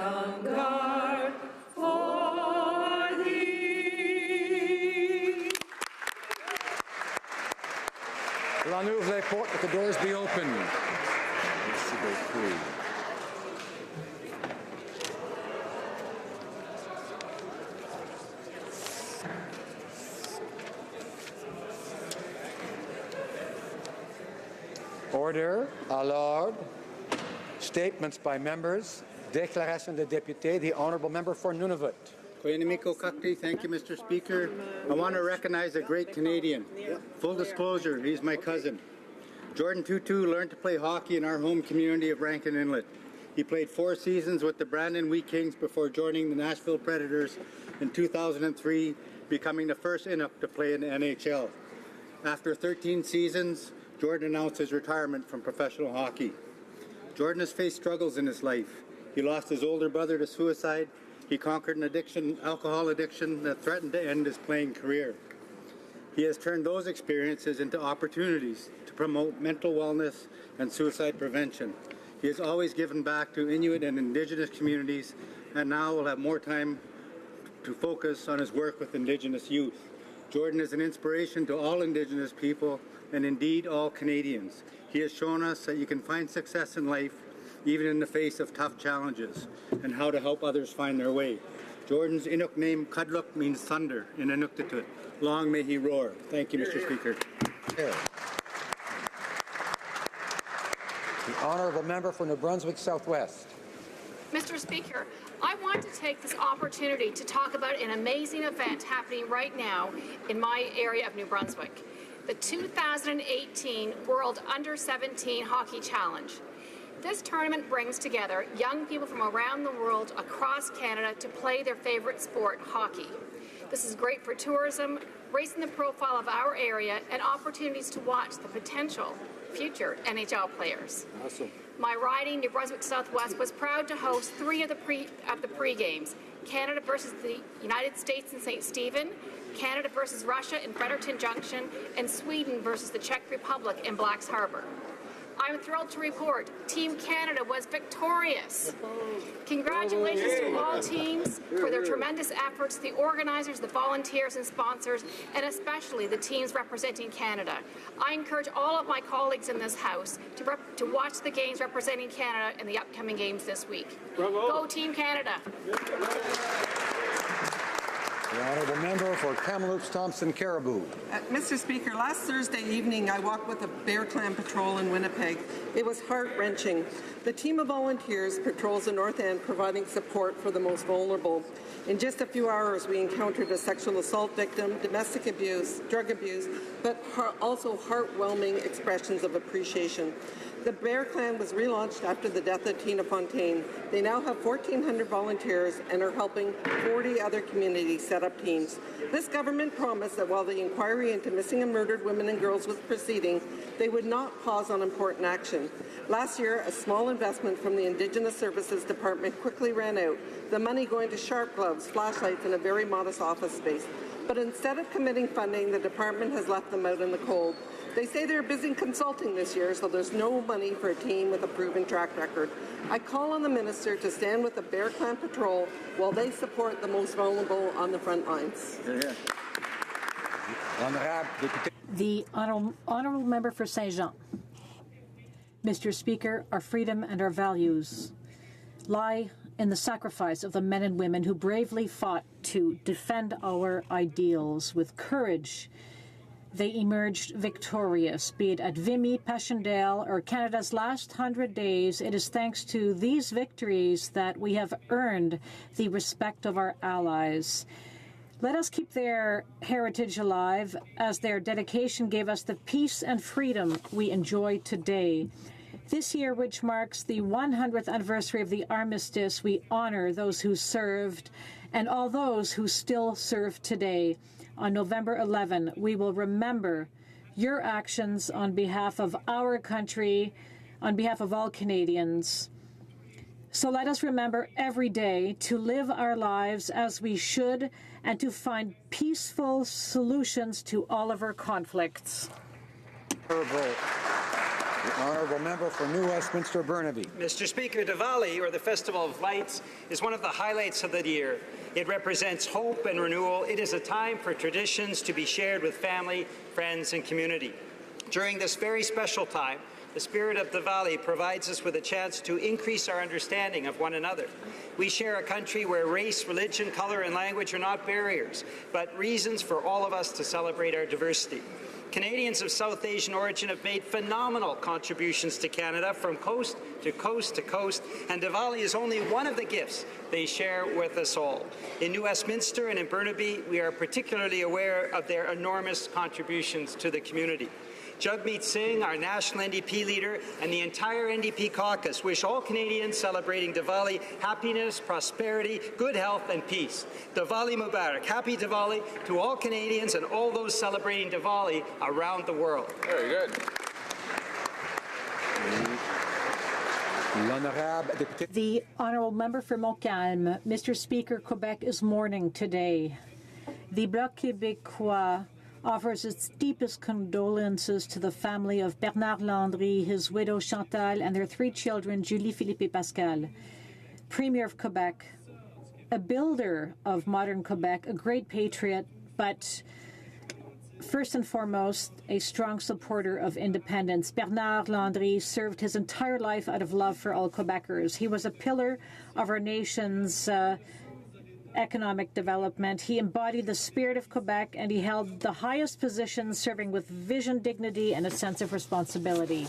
on guard for thee. L'on ouvre les portes, that the doors be open. Order. Alors, statements by members. Déclaration de député. The honourable member for Nunavut. Thank you, Mr. Speaker. I want to recognize a great Canadian. Full disclosure, he's my cousin. Jordan Tutu learned to play hockey in our home community of Rankin Inlet. He played 4 seasons with the Brandon Wheat Kings before joining the Nashville Predators in 2003, becoming the first Inuk to play in the NHL. After 13 seasons, Jordan announced his retirement from professional hockey. Jordan has faced struggles in his life. He lost his older brother to suicide. He conquered an alcohol addiction that threatened to end his playing career. He has turned those experiences into opportunities to promote mental wellness and suicide prevention. He has always given back to Inuit and Indigenous communities, and now will have more time to focus on his work with Indigenous youth. Jordan is an inspiration to all Indigenous people and indeed all Canadians. He has shown us that you can find success in life even in the face of tough challenges, and how to help others find their way. Jordan's Inuk name, Kudluk, means thunder in Inuktitut. Long may he roar. Thank you, Mr. Speaker. The honourable member for New Brunswick Southwest. Mr. Speaker, I want to take this opportunity to talk about an amazing event happening right now in my area of New Brunswick, the 2018 World Under-17 Hockey Challenge. This tournament brings together young people from around the world across Canada to play their favorite sport, hockey. This is great for tourism, raising the profile of our area, and opportunities to watch the potential future NHL players. Awesome. My riding, New Brunswick Southwest, was proud to host 3 of the pre-games: Canada versus the United States in St. Stephen, Canada versus Russia in Fredericton Junction, and Sweden versus the Czech Republic in Blacks Harbour. I'm thrilled to report Team Canada was victorious. Congratulations to all teams for their tremendous efforts, the organizers, the volunteers and sponsors, and especially the teams representing Canada. I encourage all of my colleagues in this House to watch the games representing Canada in the upcoming games this week. Bravo. Go Team Canada! The honourable member for Kamloops Thompson Caribou. Mr. Speaker, last Thursday evening I walked with a Bear Clan patrol in Winnipeg. It was heart-wrenching. The team of volunteers patrols the North End providing support for the most vulnerable. In just a few hours we encountered a sexual assault victim, domestic abuse, drug abuse, but also heartwarming expressions of appreciation. The Bear Clan was relaunched after the death of Tina Fontaine. They now have 1,400 volunteers and are helping 40 other communities set up teams. This government promised that while the inquiry into missing and murdered women and girls was proceeding, they would not pause on important action. Last year, a small investment from the Indigenous Services Department quickly ran out, the money going to sharp gloves, flashlights, and a very modest office space. But instead of committing funding, the department has left them out in the cold. They say they're busy consulting this year, so there's no money for a team with a proven track record. I call on the Minister to stand with the Bear Clan Patrol while they support the most vulnerable on the front lines. The honourable member for Saint-Jean. Mr. Speaker, our freedom and our values lie in the sacrifice of the men and women who bravely fought to defend our ideals with courage. They emerged victorious, be it at Vimy, Passchendaele, or Canada's last 100 days. It is thanks to these victories that we have earned the respect of our allies. Let us keep their heritage alive, as their dedication gave us the peace and freedom we enjoy today. This year, which marks the 100th anniversary of the armistice, we honor those who served and all those who still serve today. On November 11, we will remember your actions on behalf of our country, on behalf of all Canadians. So let us remember every day to live our lives as we should and to find peaceful solutions to all of our conflicts. The The honourable member for New Westminster Burnaby. Mr. Speaker, Diwali, or the Festival of Lights, is one of the highlights of the year. It represents hope and renewal. It is a time for traditions to be shared with family, friends, and community. During this very special time, the spirit of Diwali provides us with a chance to increase our understanding of one another. We share a country where race, religion, colour, and language are not barriers, but reasons for all of us to celebrate our diversity. Canadians of South Asian origin have made phenomenal contributions to Canada from coast to coast to coast, and Diwali is only one of the gifts they share with us all. In New Westminster and in Burnaby, we are particularly aware of their enormous contributions to the community. Jagmeet Singh, our national NDP leader, and the entire NDP caucus wish all Canadians celebrating Diwali happiness, prosperity, good health, and peace. Diwali Mubarak. Happy Diwali to all Canadians and all those celebrating Diwali around the world. Very good. The honourable member for Montcalm. Mr. Speaker, Quebec is mourning today. The Bloc Québécois offers its deepest condolences to the family of Bernard Landry, his widow Chantal, and their 3 children, Julie, Philippe, et Pascal. Premier of Quebec, a builder of modern Quebec, a great patriot, but first and foremost, a strong supporter of independence. Bernard Landry served his entire life out of love for all Quebecers. He was a pillar of our nation's economic development. He embodied the spirit of Quebec, and he held the highest positions, serving with vision, dignity, and a sense of responsibility.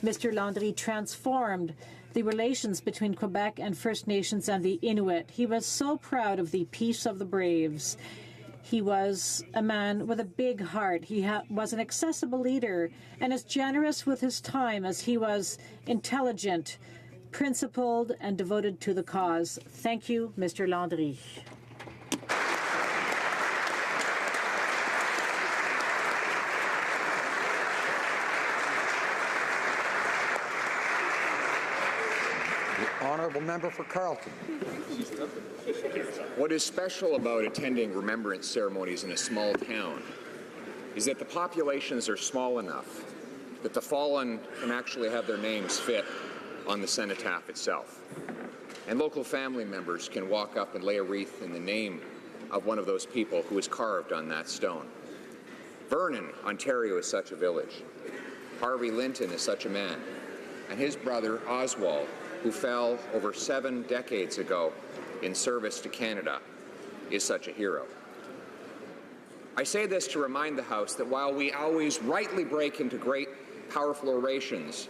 Mr. Landry transformed the relations between Quebec and First Nations and the Inuit. He was so proud of the Peace of the Braves. He was a man with a big heart. He was an accessible leader and as generous with his time as he was intelligent, principled, and devoted to the cause. Thank you, Mr. Landry. The honourable member for Carleton. What is special about attending remembrance ceremonies in a small town is that the populations are small enough that the fallen can actually have their names fit on the cenotaph itself. And local family members can walk up and lay a wreath in the name of one of those people who is carved on that stone. Vernon, Ontario is such a village. Harvey Linton is such a man. And his brother, Oswald, who fell over 7 decades ago in service to Canada, is such a hero. I say this to remind the House that while we always rightly break into great, powerful orations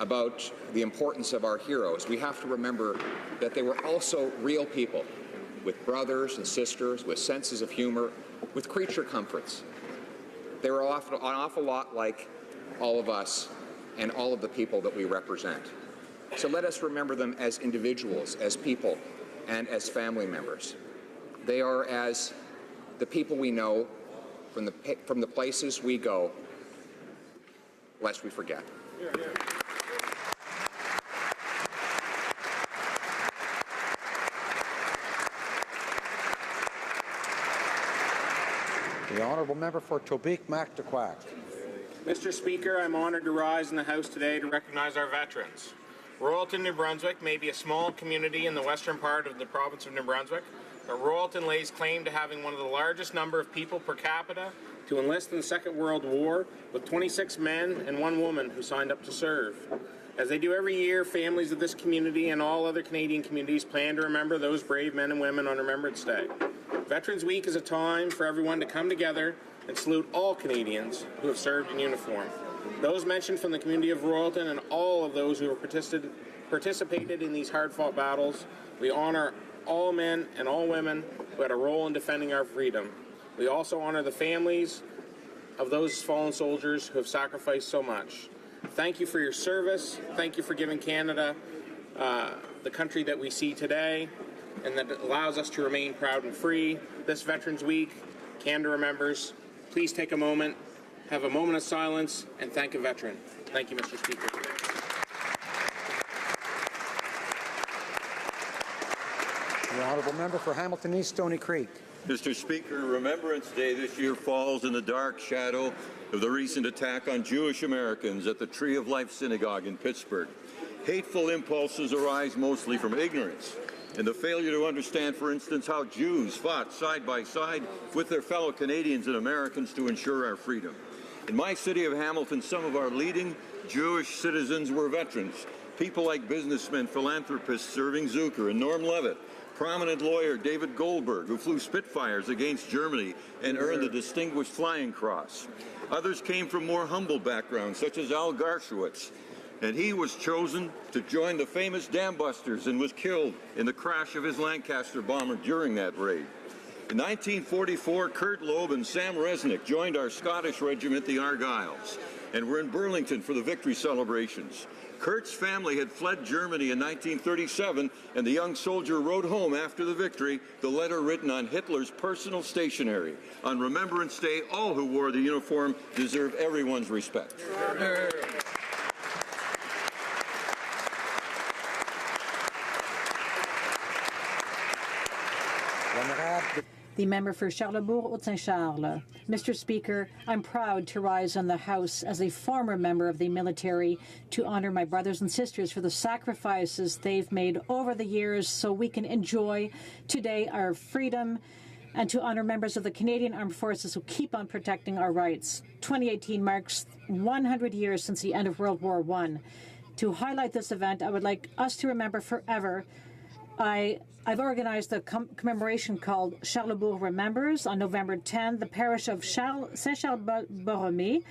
about the importance of our heroes, we have to remember that they were also real people with brothers and sisters, with senses of humor, with creature comforts. They were an awful lot like all of us and all of the people that we represent. So let us remember them as individuals, as people, and as family members. They are as the people we know from the places we go, lest we forget. The honourable member for Tobique-Mactaquac. Mr. Speaker, I'm honoured to rise in the House today to recognize our veterans. Royalton, New Brunswick may be a small community in the western part of the province of New Brunswick, but Royalton lays claim to having one of the largest number of people per capita to enlist in the Second World War, with 26 men and 1 woman who signed up to serve. As they do every year, families of this community and all other Canadian communities plan to remember those brave men and women on Remembrance Day. Veterans Week is a time for everyone to come together and salute all Canadians who have served in uniform. Those mentioned from the community of Royalton and all of those who have participated in these hard-fought battles. We honour all men and all women who had a role in defending our freedom. We also honour the families of those fallen soldiers who have sacrificed so much. Thank you for your service. Thank you for giving Canada the country that we see today and that allows us to remain proud and free. This Veterans Week, Canada remembers. Please take a moment, have a moment of silence, and thank a veteran. Thank you, Mr. Speaker. The honourable member for Hamilton East Stony Creek. Mr. Speaker, Remembrance Day this year falls in the dark shadow of the recent attack on Jewish Americans at the Tree of Life Synagogue in Pittsburgh. Hateful impulses arise mostly from ignorance and the failure to understand, for instance, how Jews fought side by side with their fellow Canadians and Americans to ensure our freedom. In my city of Hamilton, some of our leading Jewish citizens were veterans, people like businessmen, philanthropists Irving Zucker and Norm Levitt, prominent lawyer David Goldberg, who flew Spitfires against Germany and earned the Distinguished Flying Cross. Others came from more humble backgrounds, such as Al Garshowitz, and he was chosen to join the famous Dam Busters and was killed in the crash of his Lancaster bomber during that raid. In 1944, Kurt Loeb and Sam Resnick joined our Scottish regiment, the Argylls, and were in Burlington for the victory celebrations. Kurt's family had fled Germany in 1937, and the young soldier wrote home after the victory the letter written on Hitler's personal stationery. On Remembrance Day, all who wore the uniform deserve everyone's respect. The member for Charlebourg-Haute-Saint-Charles. Mr. Speaker, I'm proud to rise in the House as a former member of the military to honor my brothers and sisters for the sacrifices they've made over the years so we can enjoy today our freedom, and to honor members of the Canadian Armed Forces who keep on protecting our rights. 2018 marks 100 years since the end of World War I. To highlight this event, I would like us to remember forever I've organized a commemoration called Charlebourg Remembers on November 10. The parish of Saint-Charles-Borromée,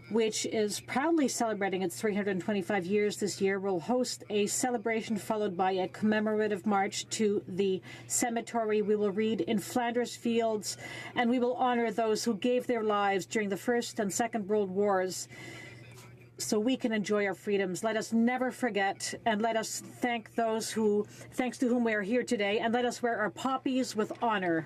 which is proudly celebrating its 325 years this year, will host a celebration followed by a commemorative march to the cemetery. We will read in Flanders Fields, and we will honor those who gave their lives during the First and Second World Wars so we can enjoy our freedoms. Let us never forget, and let us thank those who, thanks to whom we are here today, and let us wear our poppies with honor.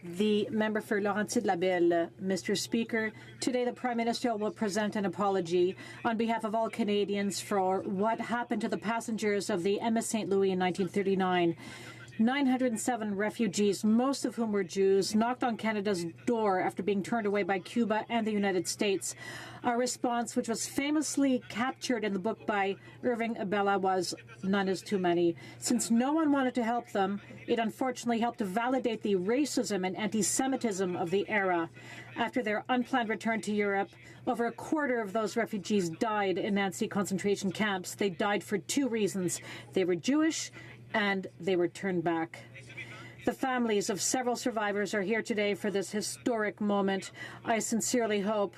The member for Laurentides-Labelle. Mr. Speaker, today the Prime Minister will present an apology on behalf of all Canadians for what happened to the passengers of the MS St. Louis in 1939. 907 refugees, most of whom were Jews, knocked on Canada's door after being turned away by Cuba and the United States. Our response, which was famously captured in the book by Irving Abella, was none is too many. Since no one wanted to help them, it unfortunately helped to validate the racism and anti-Semitism of the era. After their unplanned return to Europe, over a quarter of those refugees died in Nazi concentration camps. They died for two reasons. They were Jewish and they were turned back. The families of several survivors are here today for this historic moment. I sincerely hope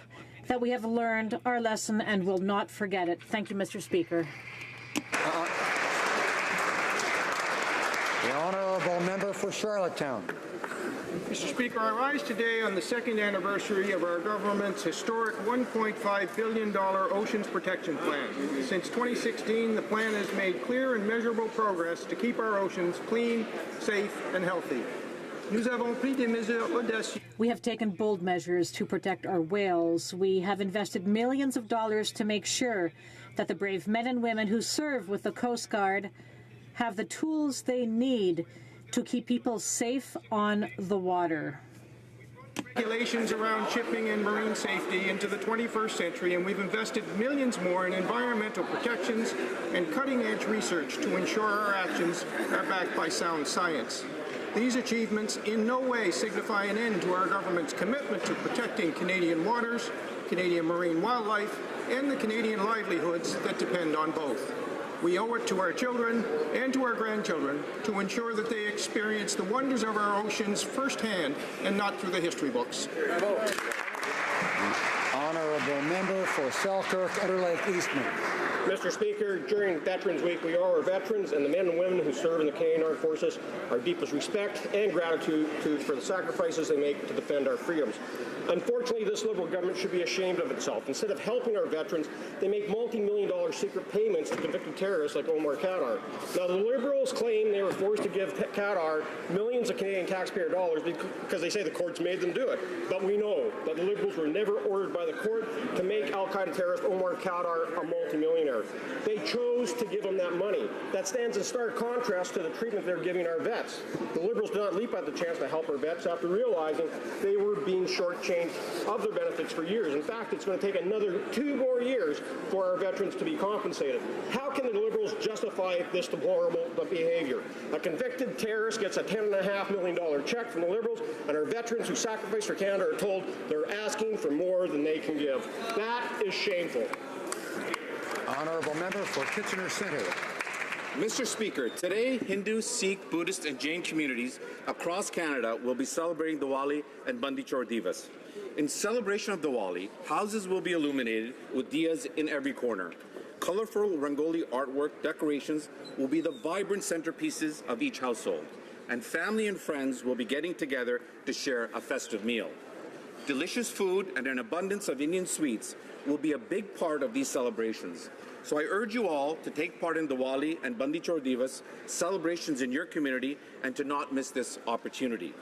that we have learned our lesson and will not forget it. Thank you, Mr. Speaker. The honourable member for Charlottetown. Mr. Speaker, I rise today on the second anniversary of our government's historic $1.5 billion Oceans Protection Plan. Since 2016, the plan has made clear and measurable progress to keep our oceans clean, safe, and healthy. We have taken bold measures to protect our whales. We have invested millions of dollars to make sure that the brave men and women who serve with the Coast Guard have the tools they need to keep people safe on the water. Regulations around shipping and marine safety into the 21st century, and we've invested millions more in environmental protections and cutting-edge research to ensure our actions are backed by sound science. These achievements in no way signify an end to our government's commitment to protecting Canadian waters, Canadian marine wildlife, and the Canadian livelihoods that depend on both. We owe it to our children and to our grandchildren to ensure that they experience the wonders of our oceans firsthand and not through the history books. Honourable member for Selkirk, Interlake Eastman. Mr. Speaker, during Veterans Week, we owe our veterans and the men and women who serve in the Canadian Armed Forces our deepest respect and gratitude for the sacrifices they make to defend our freedoms. Unfortunately, this Liberal government should be ashamed of itself. Instead of helping our veterans, they make multi-million-dollar secret payments to convicted terrorists like Omar Khadr. Now, the Liberals claim they were forced to give Khadr millions of Canadian taxpayer dollars because they say the courts made them do it. But we know that the Liberals were never ordered by the court to make al-Qaeda al-Qaeda terrorist Omar Khadr a multimillionaire. They chose to give him that money. That stands in stark contrast to the treatment they're giving our vets. The Liberals did not leap at the chance to help our vets after realizing they were being shortchanged of their benefits for years. In fact, it's going to take another 2 more years for our veterans to be compensated. How can the Liberals justify this deplorable behavior? A convicted terrorist gets a $10.5 million check from the Liberals, and our veterans who sacrificed for Canada are told they're asking for more than they can give. That is shameful. Honourable Member for Kitchener Centre. Mr. Speaker, today Hindu, Sikh, Buddhist and Jain communities across Canada will be celebrating Diwali and Bandi Chor Divas. In celebration of Diwali, houses will be illuminated with diyas in every corner. Colorful Rangoli artwork decorations will be the vibrant centerpieces of each household, and family and friends will be getting together to share a festive meal. Delicious food and an abundance of Indian sweets will be a big part of these celebrations. So I urge you all to take part in Diwali and Bandi Chor Divas celebrations in your community and to not miss this opportunity.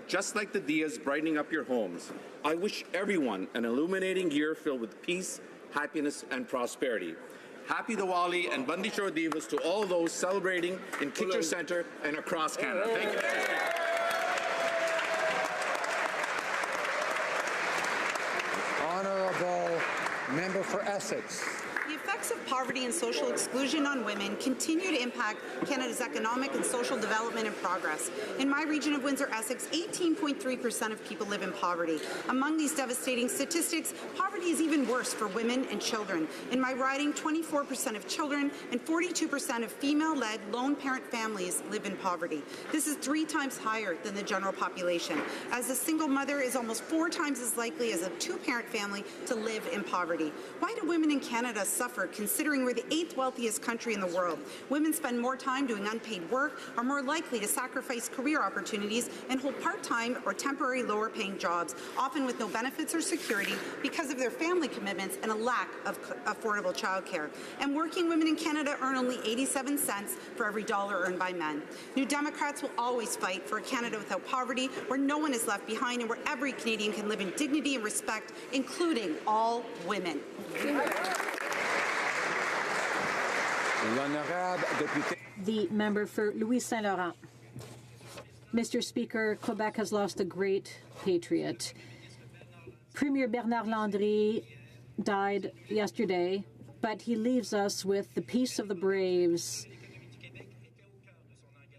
Just like the diyas brightening up your homes, I wish everyone an illuminating year filled with peace, happiness and prosperity. Happy Diwali and Bandi Chor Divas to all those celebrating in Kitchener Centre and across Canada. Thank you. Honourable Member for Essex. The effects of poverty and social exclusion on women continue to impact Canada's economic and social development and progress. In my region of Windsor-Essex, 18.3% of people live in poverty. Among these devastating statistics, poverty is even worse for women and children. In my riding, 24% of children and 42% of female-led lone parent families live in poverty. This is 3 times higher than the general population, as a single mother is almost 4 times as likely as a 2-parent family to live in poverty. Why do women in Canada suffer, considering we're the 8th wealthiest country in the world? Women spend more time doing unpaid work, are more likely to sacrifice career opportunities, and hold part-time or temporary lower-paying jobs, often with no benefits or security because of their family commitments and a lack of affordable childcare. And working women in Canada earn only 87 cents for every dollar earned by men. New Democrats will always fight for a Canada without poverty, where no one is left behind and where every Canadian can live in dignity and respect, including all women. The member for Louis Saint Laurent. Mr. Speaker, Quebec has lost a great patriot. Premier Bernard Landry died yesterday, but he leaves us with the peace of the braves,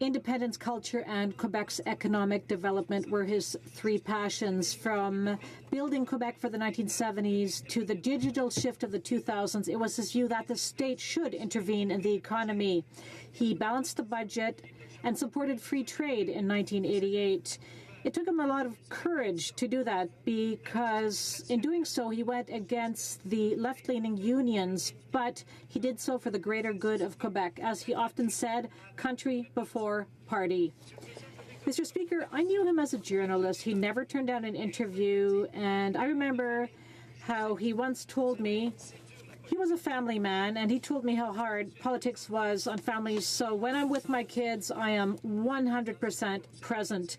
independence, culture, and Quebec's economic development were his 3 passions. From building Quebec for the 1970s to the digital shift of the 2000s, it was his view that the state should intervene in the economy. He balanced the budget and supported free trade in 1988. It took him a lot of courage to do that, because in doing so he went against the left-leaning unions, but he did so for the greater good of Quebec. As he often said, country before party. Mr. Speaker, I knew him as a journalist. He never turned down an interview, and I remember how he once told me he was a family man, and he told me how hard politics was on families. So when I'm with my kids, I am 100% present.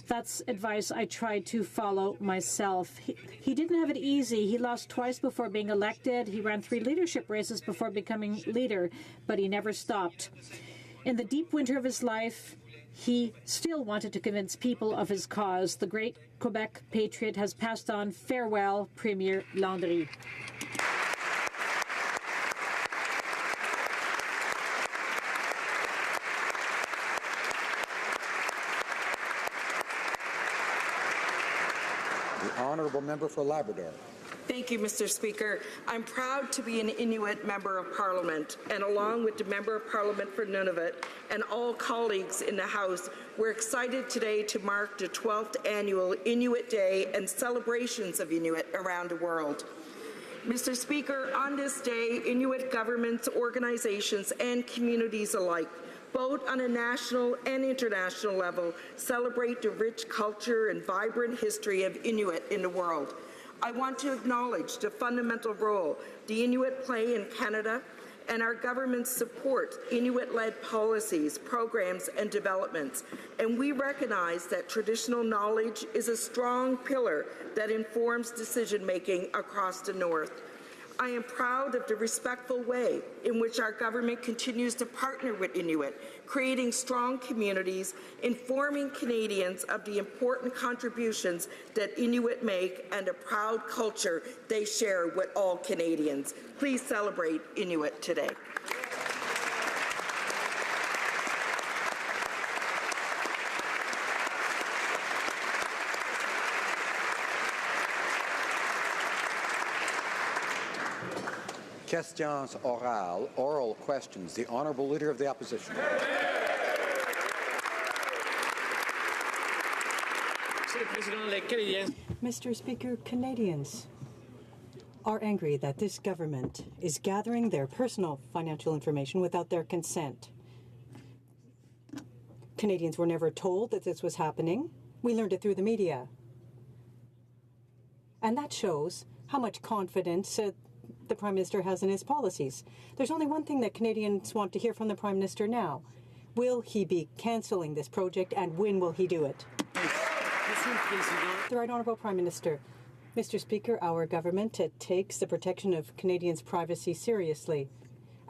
That's advice I tried to follow myself. He didn't have it easy. He lost twice before being elected. He ran 3 leadership races before becoming leader, but he never stopped. In the deep winter of his life, he still wanted to convince people of his cause. The great Quebec patriot has passed on. Farewell, Premier Landry. Honourable Member for Labrador. Thank you, Mr. Speaker. I'm proud to be an Inuit Member of Parliament, and along with the Member of Parliament for Nunavut and all colleagues in the House, we're excited today to mark the 12th annual Inuit Day and celebrations of Inuit around the world. Mr. Speaker, on this day, Inuit governments, organizations, and communities alike, both on a national and international level, celebrate the rich culture and vibrant history of Inuit in the world. I want to acknowledge the fundamental role the Inuit play in Canada and our government's support Inuit-led policies, programs, and developments. And we recognize that traditional knowledge is a strong pillar that informs decision-making across the North. I am proud of the respectful way in which our government continues to partner with Inuit, creating strong communities, informing Canadians of the important contributions that Inuit make and a proud culture they share with all Canadians. Please celebrate Inuit today. Questions orales, oral questions. The Honourable Leader of the Opposition. Mr. Speaker, Canadians are angry that this government is gathering their personal financial information without their consent. Canadians were never told that this was happening. We learned it through the media. And that shows how much confidence the Prime Minister has in his policies. There's only one thing that Canadians want to hear from the Prime Minister now. Will he be cancelling this project, and when will he do it? The Right Honourable Prime Minister. Mr. Speaker, our government takes the protection of Canadians' privacy seriously,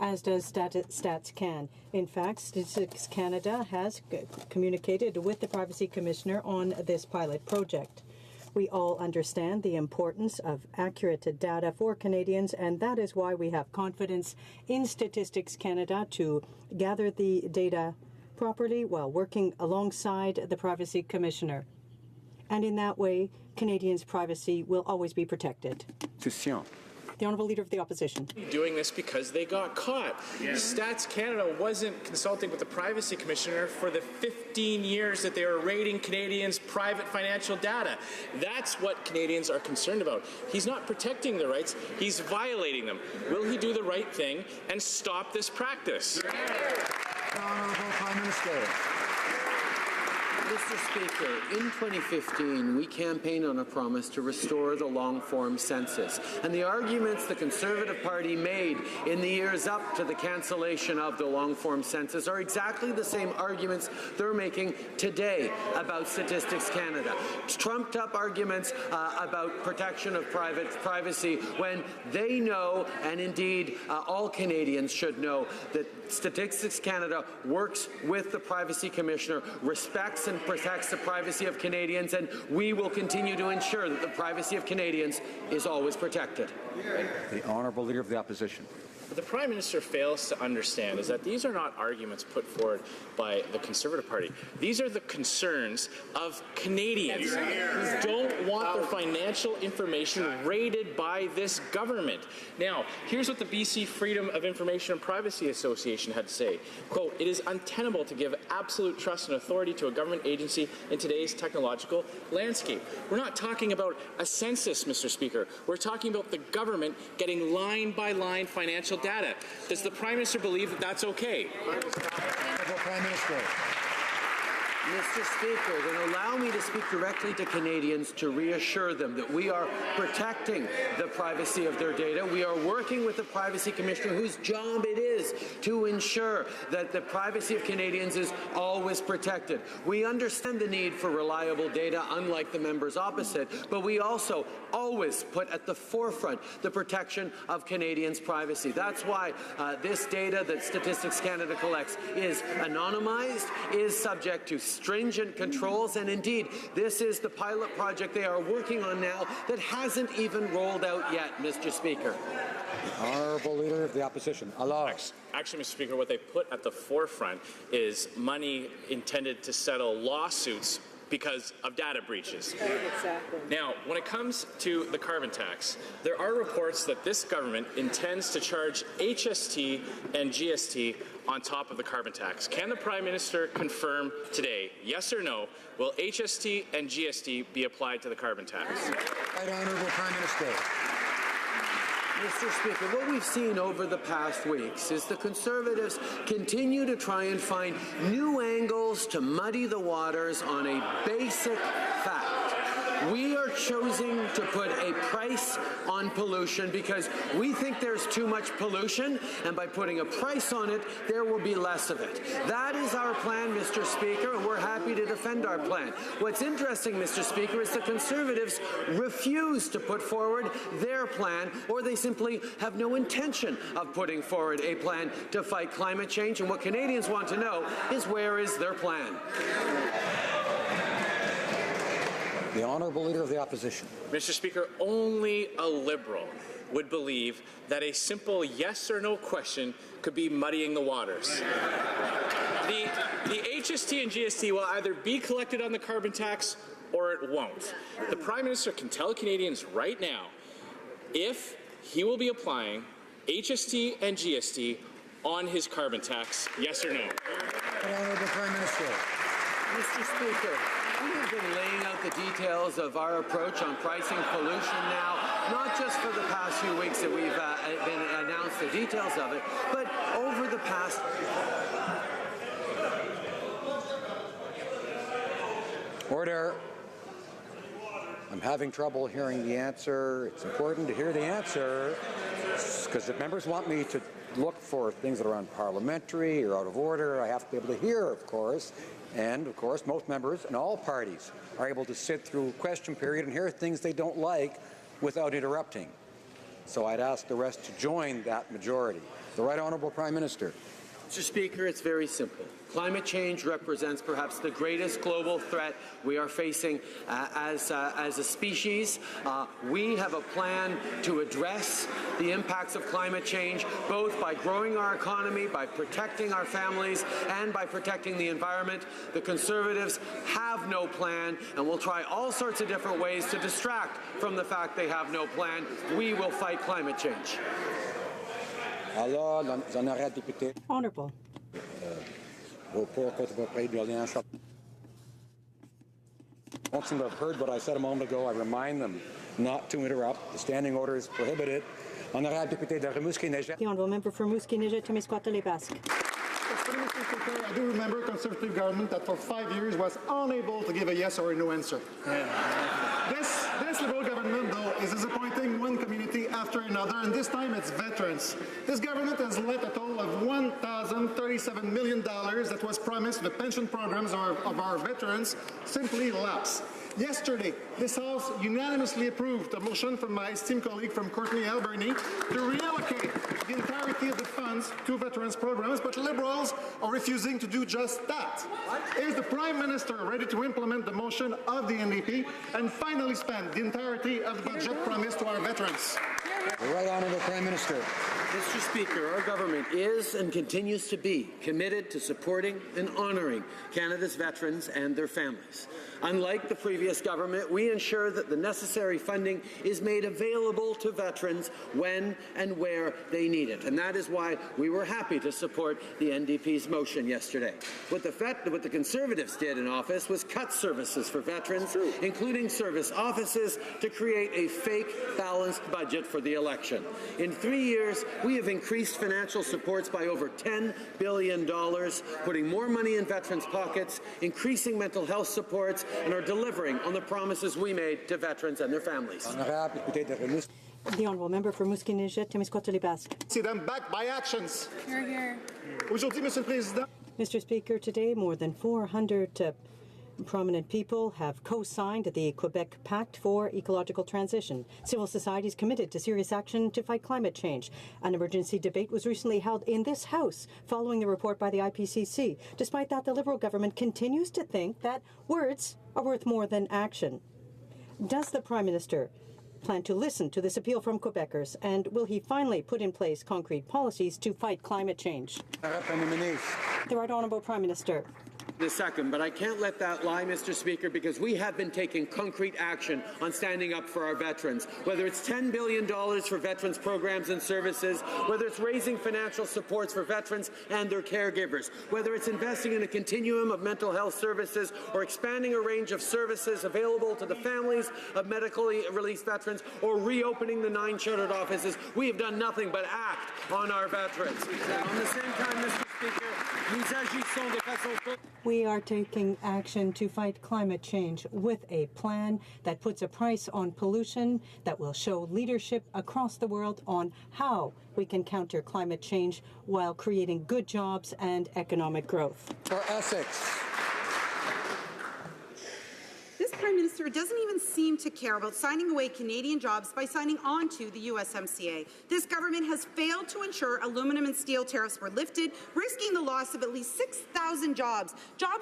as does Stats Can. In fact, Statistics Canada has communicated with the Privacy Commissioner on this pilot project. We all understand the importance of accurate data for Canadians, and that is why we have confidence in Statistics Canada to gather the data properly while working alongside the Privacy Commissioner. And in that way, Canadians' privacy will always be protected. The Honourable Leader of the Opposition. Doing this because they got caught. Yeah. Stats Canada wasn't consulting with the Privacy Commissioner for the 15 years that they were raiding Canadians' private financial data. That's what Canadians are concerned about. He's not protecting their rights, he's violating them. Will he do the right thing and stop this practice? The Honourable Prime Minister. Mr. Speaker, in 2015, we campaigned on a promise to restore the long-form census. And the arguments the Conservative Party made in the years up to the cancellation of the long-form census are exactly the same arguments they're making today about Statistics Canada. Trumped-up arguments about protection of privacy when they know, and indeed all Canadians should know, that Statistics Canada works with the Privacy Commissioner, respects and protects the privacy of Canadians, and we will continue to ensure that the privacy of Canadians is always protected. The Honourable Leader of the Opposition. What the Prime Minister fails to understand is that these are not arguments put forward by the Conservative Party. These are the concerns of Canadians who don't want their financial information raided by this government. Now, here's what the BC Freedom of Information and Privacy Association had to say. Quote, "It is untenable to give absolute trust and authority to a government agency in today's technological landscape." We're not talking about a census, Mr. Speaker. We're talking about the government getting line-by-line financial data. Does the Prime Minister believe that that's okay? Prime Minister. Mr. Speaker, then allow me to speak directly to Canadians to reassure them that we are protecting the privacy of their data. We are working with the Privacy Commissioner, whose job it is to ensure that the privacy of Canadians is always protected. We understand the need for reliable data, unlike the members opposite, but we also always put at the forefront the protection of Canadians' privacy. That's why this data that Statistics Canada collects is anonymized, is subject to stringent controls, and indeed, this is the pilot project they are working on now that hasn't even rolled out yet, Mr. Speaker. Honourable Leader of the Opposition. Actually, Mr. Speaker, what they put at the forefront is money intended to settle lawsuits because of data breaches. Exactly. Now, when it comes to the carbon tax, there are reports that this government intends to charge HST and GST on top of the carbon tax. Can the Prime Minister confirm today, yes or no, will HST and GST be applied to the carbon tax? Right Honourable Prime Minister. Mr. Speaker, what we've seen over the past weeks is the Conservatives continue to try and find new angles to muddy the waters on a basic fact. We are choosing to put a price on pollution because we think there's too much pollution, and by putting a price on it, there will be less of it. That is our plan, Mr. Speaker, and we're happy to defend our plan. What's interesting, Mr. Speaker, is the Conservatives refuse to put forward their plan, or they simply have no intention of putting forward a plan to fight climate change. And what Canadians want to know is, where is their plan? The Honourable Leader of the Opposition. Mr. Speaker, only a Liberal would believe that a simple yes or no question could be muddying the waters. The HST and GST will either be collected on the carbon tax or it won't. The Prime Minister can tell Canadians right now if he will be applying HST and GST on his carbon tax, yes or no. Honourable Prime Minister. Mr. Speaker, we have been laying out the details of our approach on pricing pollution now, not just for the past few weeks that we've been announced the details of it, but over the past... Order. I'm having trouble hearing the answer. It's important to hear the answer because if members want me to look for things that are unparliamentary or out of order, I have to be able to hear, of course. And, of course, most members in all parties are able to sit through question period and hear things they don't like without interrupting. So I'd ask the rest to join that majority. The Right Honourable Prime Minister. Mr. Speaker, it's very simple. Climate change represents perhaps the greatest global threat we are facing as a species. We have a plan to address the impacts of climate change, both by growing our economy, by protecting our families, and by protecting the environment. The Conservatives have no plan, and will try all sorts of different ways to distract from the fact they have no plan. We will fight climate change. Honourable. Once they've heard what I said a moment ago, I remind them not to interrupt. The standing order is prohibited. The Honourable Member for Rimouski-Nejet-Témiscouata-Les-Basques. I do remember a Conservative government that for 5 years was unable to give a yes or a no answer. This Liberal government, though, is disappointing one community after another, and this time it's veterans. This government has let a total of $1,037 million that was promised to the pension programs of our veterans simply lapse. Yesterday, this House unanimously approved a motion from my esteemed colleague from Courtney Alberni to reallocate the entirety of the funds to veterans programs, but Liberals are refusing to do just that. Is the Prime Minister ready to implement the motion of the NDP and finally spend the entirety of the budget promised to our veterans? The Right Honourable Prime Minister. Mr. Speaker, our government is and continues to be committed to supporting and honouring Canada's veterans and their families. Unlike the previous government, we ensure that the necessary funding is made available to veterans when and where they need it. And that is why we were happy to support the NDP's motion yesterday. What the Conservatives did in office was cut services for veterans, including service offices, to create a fake balanced budget for the election. In 3 years, we have increased financial supports by over $10 billion, putting more money in veterans' pockets, increasing mental health supports, and are delivering on the promises we made to veterans and their families. The Honourable Member for Rimouski-Nejet-Témiscouata-Les-Basques. See them backed by actions. Hear, hear. Aujourd'hui, Monsieur le Président. Mr. Speaker, today more than 400 prominent people have co-signed the Quebec Pact for Ecological Transition. Civil society is committed to serious action to fight climate change. An emergency debate was recently held in this House following the report by the IPCC. Despite that, the Liberal government continues to think that words are worth more than action. Does the Prime Minister plan to listen to this appeal from Quebecers, and will he finally put in place concrete policies to fight climate change? The Right Honourable Prime Minister. In a second, but I can't let that lie, Mr. Speaker, because we have been taking concrete action on standing up for our veterans. Whether it's $10 billion for veterans programs and services, whether it's raising financial supports for veterans and their caregivers, whether it's investing in a continuum of mental health services or expanding a range of services available to the families of medically released veterans, or reopening the 9 sheltered offices, we have done nothing but act on our veterans. And on the same time, Mr. Speaker, Nous agissons de façon... We are taking action to fight climate change with a plan that puts a price on pollution, that will show leadership across the world on how we can counter climate change while creating good jobs and economic growth. For Essex. This Prime Minister doesn't even seem to care about signing away Canadian jobs by signing on to the USMCA. This government has failed to ensure aluminum and steel tariffs were lifted, risking the loss of at least 6,000 jobs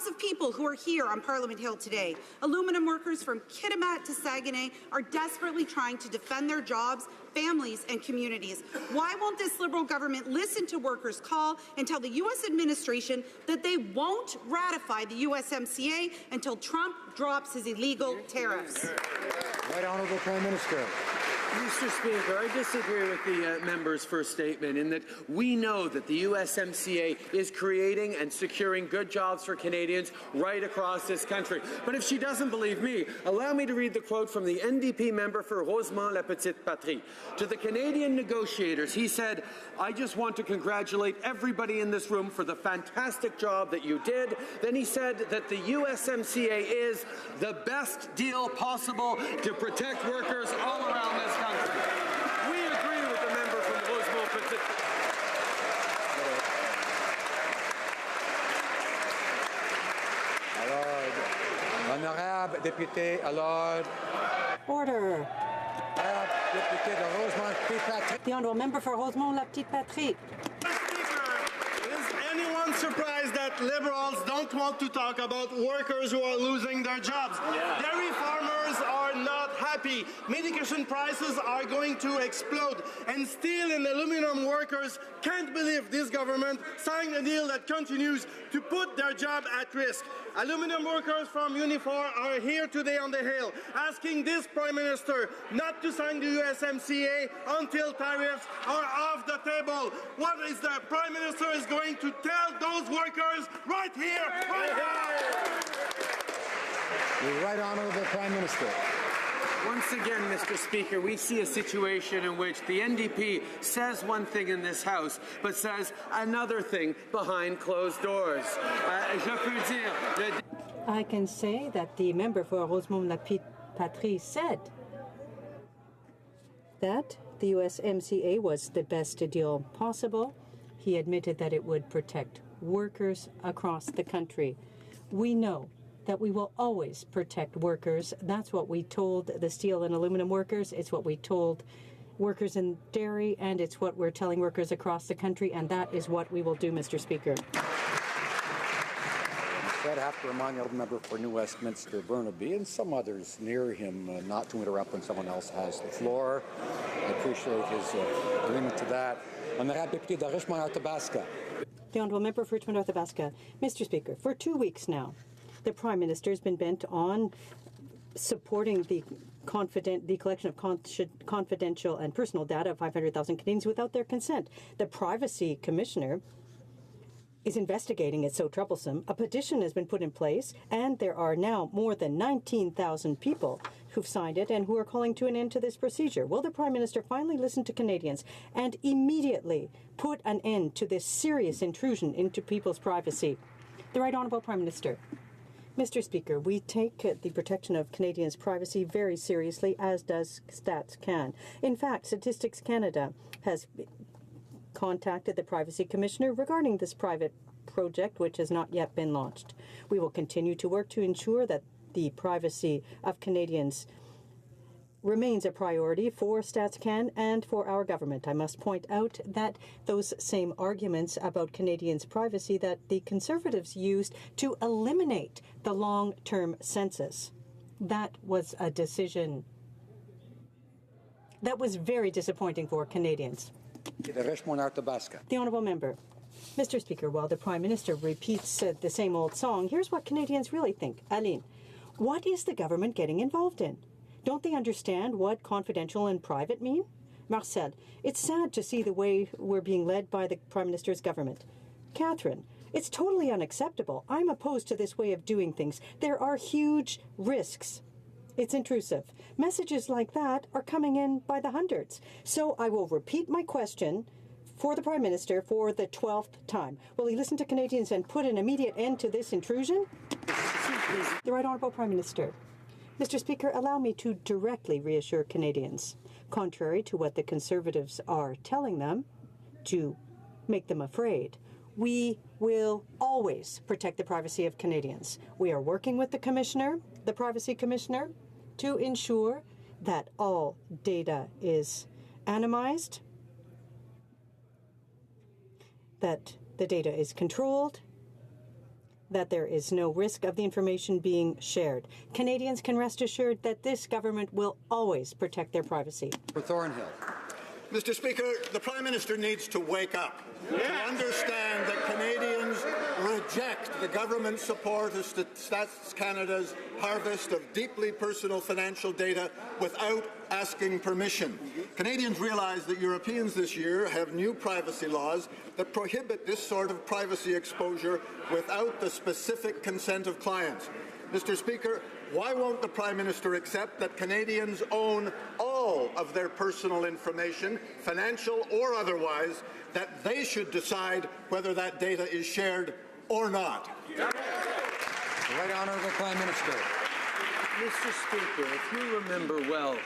of people who are here on Parliament Hill today. Aluminum workers from Kitimat to Saguenay are desperately trying to defend their jobs, families and communities. Why won't this Liberal government listen to workers' call and tell the U.S. administration that they won't ratify the USMCA until Trump drops his illegal tariffs? Right Honourable Prime Minister. Mr. Speaker, I disagree with the member's first statement in that we know that the USMCA is creating and securing good jobs for Canadians right across this country. But if she doesn't believe me, allow me to read the quote from the NDP member for Rosemont-la-Petite-Patrie. To the Canadian negotiators, he said, "I just want to congratulate everybody in this room for the fantastic job that you did." Then he said that the USMCA is the best deal possible to protect workers all around this country. We agree with the member from Rosemont-Petite. Alors, honorable député, alors. Order. Député de Rosemont-Petite-Patrie. The honourable member for Rosemont-la-Petite-Patrie. Is anyone surprised that Liberals don't want to talk about workers who are losing their jobs? Yeah. Dairy farmers are not happy. Medication prices are going to explode. And steel and aluminum workers can't believe this government signed a deal that continues to put their job at risk. Aluminum workers from Unifor are here today on the Hill asking this Prime Minister not to sign the USMCA until tariffs are off the table. What is the Prime Minister is going to tell those workers right here, right now? The Right Honourable Prime Minister. Once again, Mr. Speaker, we see a situation in which the NDP says one thing in this House, but says another thing behind closed doors. I can say that the member for Rosemont-la-Petite-Patrie said that the USMCA was the best deal possible. He admitted that it would protect workers across the country. We know that we will always protect workers. That's what we told the steel and aluminum workers. It's what we told workers in dairy, and it's what we're telling workers across the country, and that is what we will do, Mr. Speaker. Instead, I have to remind the honourable member for New Westminster, Burnaby, and some others near him not to interrupt when someone else has the floor. I appreciate his agreement to that. Honourable député de Richmond-Arthabaska. The honourable member for Richmond-Arthabaska. Mr. Speaker, for 2 weeks now, the Prime Minister has been bent on supporting the collection of confidential and personal data of 500,000 Canadians without their consent. The Privacy Commissioner is investigating it so troublesome. A petition has been put in place, and there are now more than 19,000 people who've signed it and who are calling to an end to this procedure. Will the Prime Minister finally listen to Canadians and immediately put an end to this serious intrusion into people's privacy? The Right Honourable Prime Minister. Mr. Speaker, we take the protection of Canadians' privacy very seriously, as does Stats Can. In fact, Statistics Canada has contacted the Privacy Commissioner regarding this private project, which has not yet been launched. We will continue to work to ensure that the privacy of Canadians remains a priority for StatsCan and for our government. I must point out that those same arguments about Canadians' privacy that the Conservatives used to eliminate the long-term census, that was a decision that was very disappointing for Canadians. The Honourable Member. Mr. Speaker, while the Prime Minister repeats the same old song, here's what Canadians really think. Aline, what is the government getting involved in? Don't they understand what confidential and private mean? Marcel, it's sad to see the way we're being led by the Prime Minister's government. Catherine, it's totally unacceptable. I'm opposed to this way of doing things. There are huge risks. It's intrusive. Messages like that are coming in by the hundreds. So I will repeat my question for the Prime Minister for the 12th time. Will he listen to Canadians and put an immediate end to this intrusion? The Right Honourable Prime Minister. Mr. Speaker, allow me to directly reassure Canadians, contrary to what the Conservatives are telling them, to make them afraid. We will always protect the privacy of Canadians. We are working with the Commissioner, the Privacy Commissioner, to ensure that all data is anonymized, that the data is controlled, that there is no risk of the information being shared. Canadians can rest assured that this government will always protect their privacy. For Thornhill. Mr. Speaker, the Prime Minister needs to wake up to understand that Canadians reject the government's support of Stats Canada's harvest of deeply personal financial data without asking permission. Canadians realise that Europeans this year have new privacy laws that prohibit this sort of privacy exposure without the specific consent of clients. Mr. Speaker, why won't the Prime Minister accept that Canadians own all of their personal information, financial or otherwise, that they should decide whether that data is shared or not? The Right Honourable Prime Minister. Mr. Speaker, if you remember well,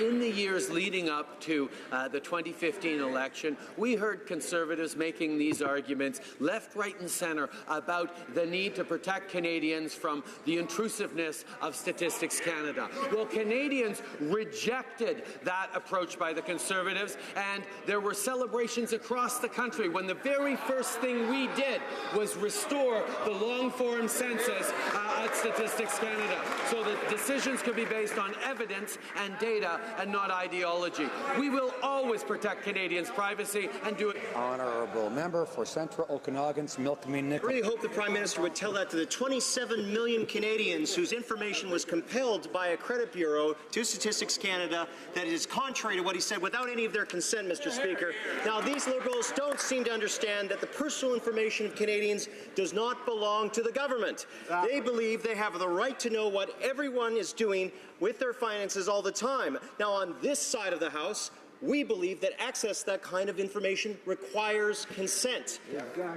in the years leading up to the 2015 election, we heard Conservatives making these arguments left, right and centre about the need to protect Canadians from the intrusiveness of Statistics Canada. Well, Canadians rejected that approach by the Conservatives, and there were celebrations across the country when the very first thing we did was restore the long-form census at Statistics Canada, so that decisions could be based on evidence and data and not ideology. We will always protect Canadians' privacy and do it. Honourable Member for Central Okanagan's Milkmead Nickel. I really hope the Prime Minister would tell that to the 27 million Canadians whose information was compelled by a credit bureau to Statistics Canada that is contrary to what he said without any of their consent, Mr. Speaker. Now, these Liberals don't seem to understand that the personal information of Canadians does not belong to the government. They believe they have the right to know what everyone is doing with their finances all the time. Now, on this side of the House, we believe that access to that kind of information requires consent.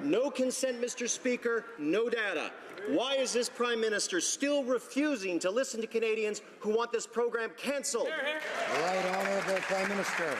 No consent, Mr. Speaker, no data. Why is this Prime Minister still refusing to listen to Canadians who want this program cancelled? The Right Honourable Prime Minister.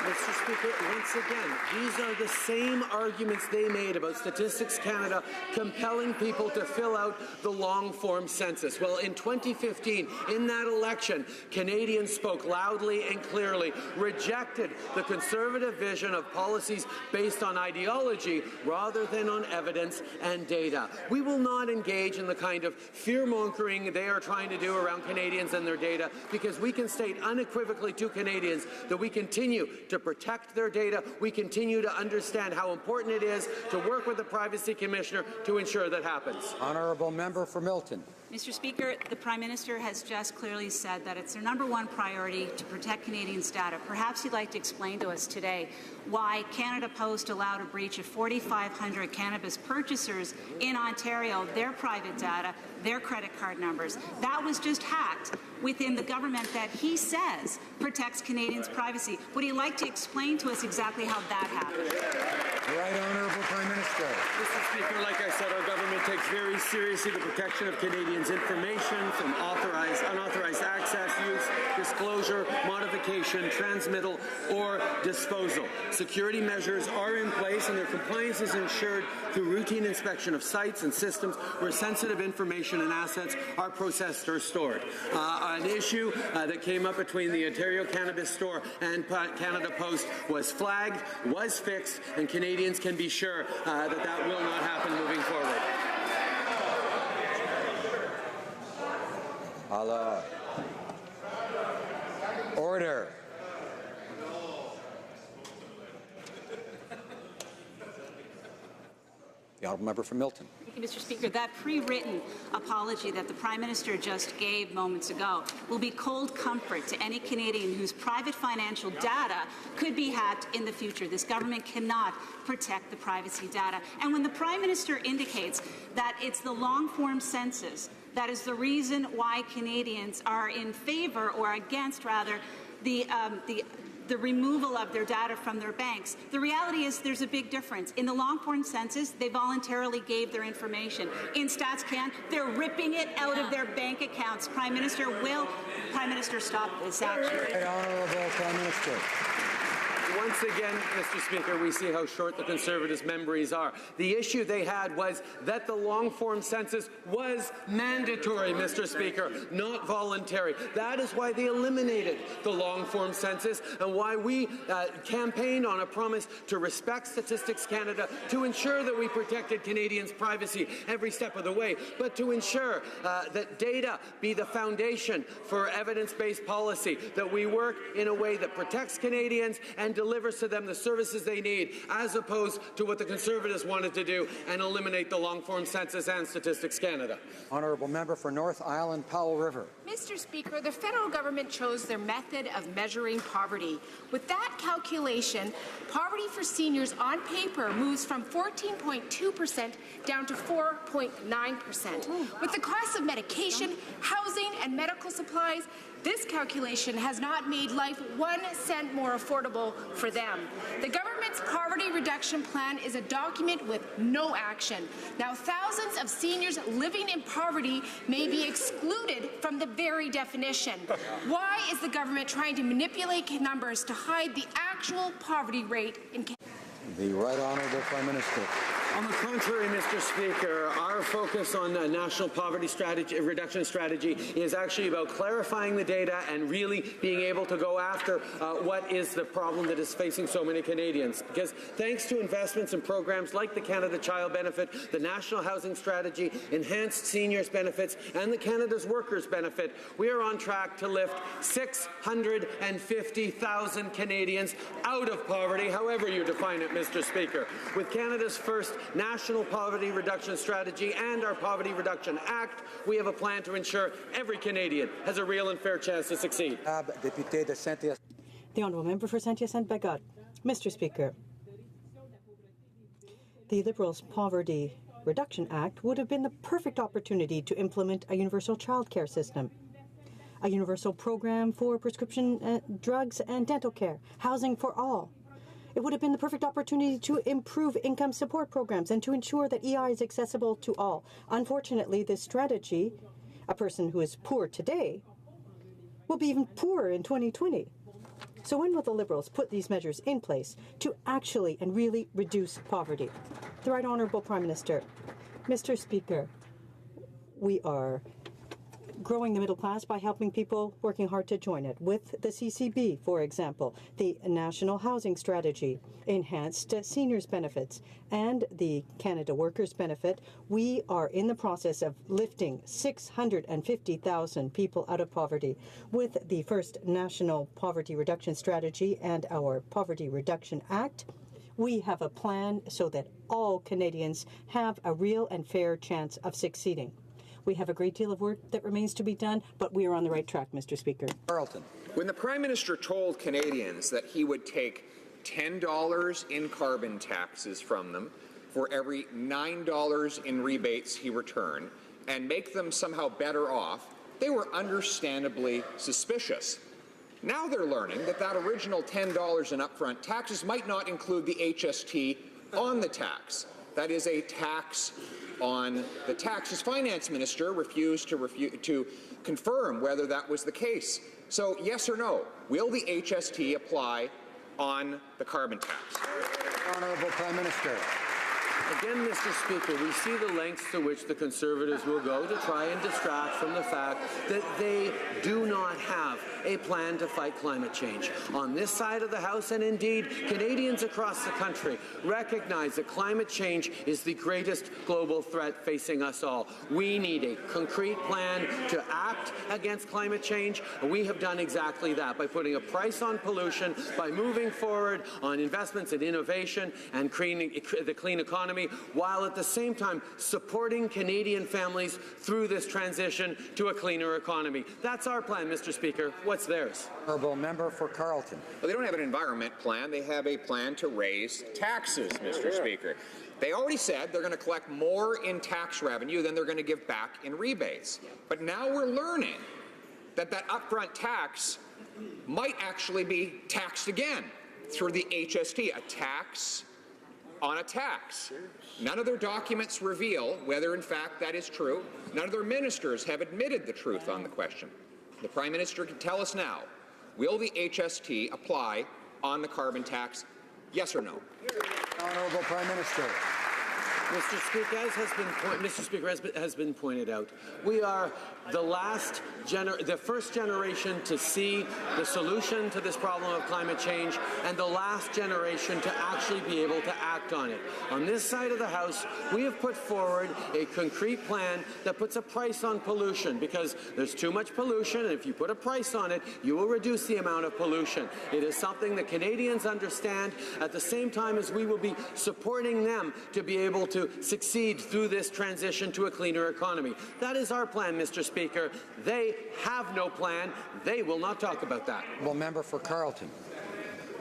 Mr. Speaker, once again, these are the same arguments they made about Statistics Canada compelling people to fill out the long-form census. Well, in 2015, in that election, Canadians spoke loudly and clearly, rejected the Conservative vision of policies based on ideology rather than on evidence and data. We will not engage in the kind of fear-mongering they are trying to do around Canadians and their data, because we can state unequivocally to Canadians that we continue to protect their data. We continue to understand how important it is to work with the Privacy Commissioner to ensure that happens. Honourable Member for Milton. Mr. Speaker, the Prime Minister has just clearly said that it's their #1 priority to protect Canadians' data. Perhaps he'd like to explain to us today why Canada Post allowed a breach of 4,500 cannabis purchasers in Ontario, their private data, their credit card numbers. That was just hacked within the government that he says protects Canadians' privacy. Would he like to explain to us exactly how that happened? The Right Honourable Prime Minister. Mr. Speaker, like I said, our government takes very seriously the protection of Canadians' information from unauthorized access, use, disclosure, modification, transmittal, or disposal. Security measures are in place and their compliance is ensured through routine inspection of sites and systems where sensitive information and assets are processed or stored. An issue that came up between the Ontario Cannabis Store and Canada Post was flagged, was fixed, and Canadians can be sure that will not happen moving forward. Allah. Order. The Honourable Member for Milton. Thank you, Mr. Speaker. That pre-written apology that the Prime Minister just gave moments ago will be cold comfort to any Canadian whose private financial data could be hacked in the future. This government cannot protect the privacy data. And when the Prime Minister indicates that it's the long-form census that is the reason why Canadians are in favour, or against rather, the the removal of their data from their banks. The reality is there's a big difference. In the long-form census, they voluntarily gave their information. In StatsCan, they're ripping it out of their bank accounts. Prime Minister, will the Prime Minister stop this action? Honourable Prime Minister. Once again, Mr. Speaker, we see how short the Conservatives' memories are. The issue they had was that the long-form census was mandatory, Mr. Speaker, not voluntary. That is why they eliminated the long-form census and why we campaigned on a promise to respect Statistics Canada, to ensure that we protected Canadians' privacy every step of the way, but to ensure that data be the foundation for evidence-based policy, that we work in a way that protects Canadians and delivers to them the services they need, as opposed to what the Conservatives wanted to do and eliminate the long-form census and Statistics Canada. Honourable member for North Island, Powell River. Mr. Speaker, the federal government chose their method of measuring poverty. With that calculation, poverty for seniors on paper moves from 14.2% down to 4.9%. With the cost of medication, housing, and medical supplies, this calculation has not made life 1 cent more affordable for them. The government's poverty reduction plan is a document with no action. Now, thousands of seniors living in poverty may be excluded from the very definition. Why is the government trying to manipulate numbers to hide the actual poverty rate in Canada? The Right Honourable Prime Minister. On the contrary, Mr. Speaker, our focus on the national poverty reduction strategy is actually about clarifying the data and really being able to go after what is the problem that is facing so many Canadians. Because thanks to investments in programs like the Canada Child Benefit, the National Housing Strategy, Enhanced Seniors Benefits, and the Canada's Workers Benefit, we are on track to lift 650,000 Canadians out of poverty, however you define it, Mr. Speaker. With Canada's first National Poverty Reduction Strategy and our Poverty Reduction Act, we have a plan to ensure every Canadian has a real and fair chance to succeed. The Honourable Member for Saint-Hyacinthe-Bagotte. Mr. Speaker, the Liberals' Poverty Reduction Act would have been the perfect opportunity to implement a universal childcare system, a universal program for prescription drugs and dental care, housing for all. It would have been the perfect opportunity to improve income support programs and to ensure that EI is accessible to all. Unfortunately, this strategy, a person who is poor today, will be even poorer in 2020. So when will the Liberals put these measures in place to actually and really reduce poverty? The Right Honourable Prime Minister. Mr. Speaker, we are growing the middle class by helping people working hard to join it. With the CCB, for example, the National Housing Strategy, Enhanced Seniors Benefits, and the Canada Workers Benefit, we are in the process of lifting 650,000 people out of poverty. With the first National Poverty Reduction Strategy and our Poverty Reduction Act, we have a plan so that all Canadians have a real and fair chance of succeeding. We have a great deal of work that remains to be done, but we are on the right track, Mr. Speaker. Carleton. When the Prime Minister told Canadians that he would take $10 in carbon taxes from them for every $9 in rebates he returned and make them somehow better off, they were understandably suspicious. Now they're learning that that original $10 in upfront taxes might not include the HST on the tax. That is a tax on the tax. His finance minister refused to confirm whether that was the case. So, yes or no, will the HST apply on the carbon tax? Honourable Prime Minister. Again, Mr. Speaker, we see the lengths to which the Conservatives will go to try and distract from the fact that they do not have a plan to fight climate change. On this side of the House, and indeed Canadians across the country, recognize that climate change is the greatest global threat facing us all. We need a concrete plan to act against climate change, and we have done exactly that by putting a price on pollution, by moving forward on investments in innovation and the clean economy, while at the same time supporting Canadian families through this transition to a cleaner economy. That's our plan, Mr. Speaker. What's theirs? Honourable Member for Carleton. Well, they don't have an environment plan. They have a plan to raise taxes, Mr. Speaker. They already said they're going to collect more in tax revenue than they're going to give back in rebates. But now we're learning that that upfront tax might actually be taxed again through the HST, a tax on a tax. None of their documents reveal whether in fact that is true. None of their ministers have admitted the truth on the question. The Prime Minister can tell us now, will the HST apply on the carbon tax, yes or no? Honourable Prime Minister. Mr. Speaker, as has been pointed out, we are the first generation to see the solution to this problem of climate change and the last generation to actually be able to act on it. On this side of the House, we have put forward a concrete plan that puts a price on pollution because there's too much pollution, and if you put a price on it, you will reduce the amount of pollution. It is something that Canadians understand at the same time as we will be supporting them to be able to succeed through this transition to a cleaner economy. That is our plan, Mr. Speaker. They have no plan. They will not talk about that. Well, member for Carleton.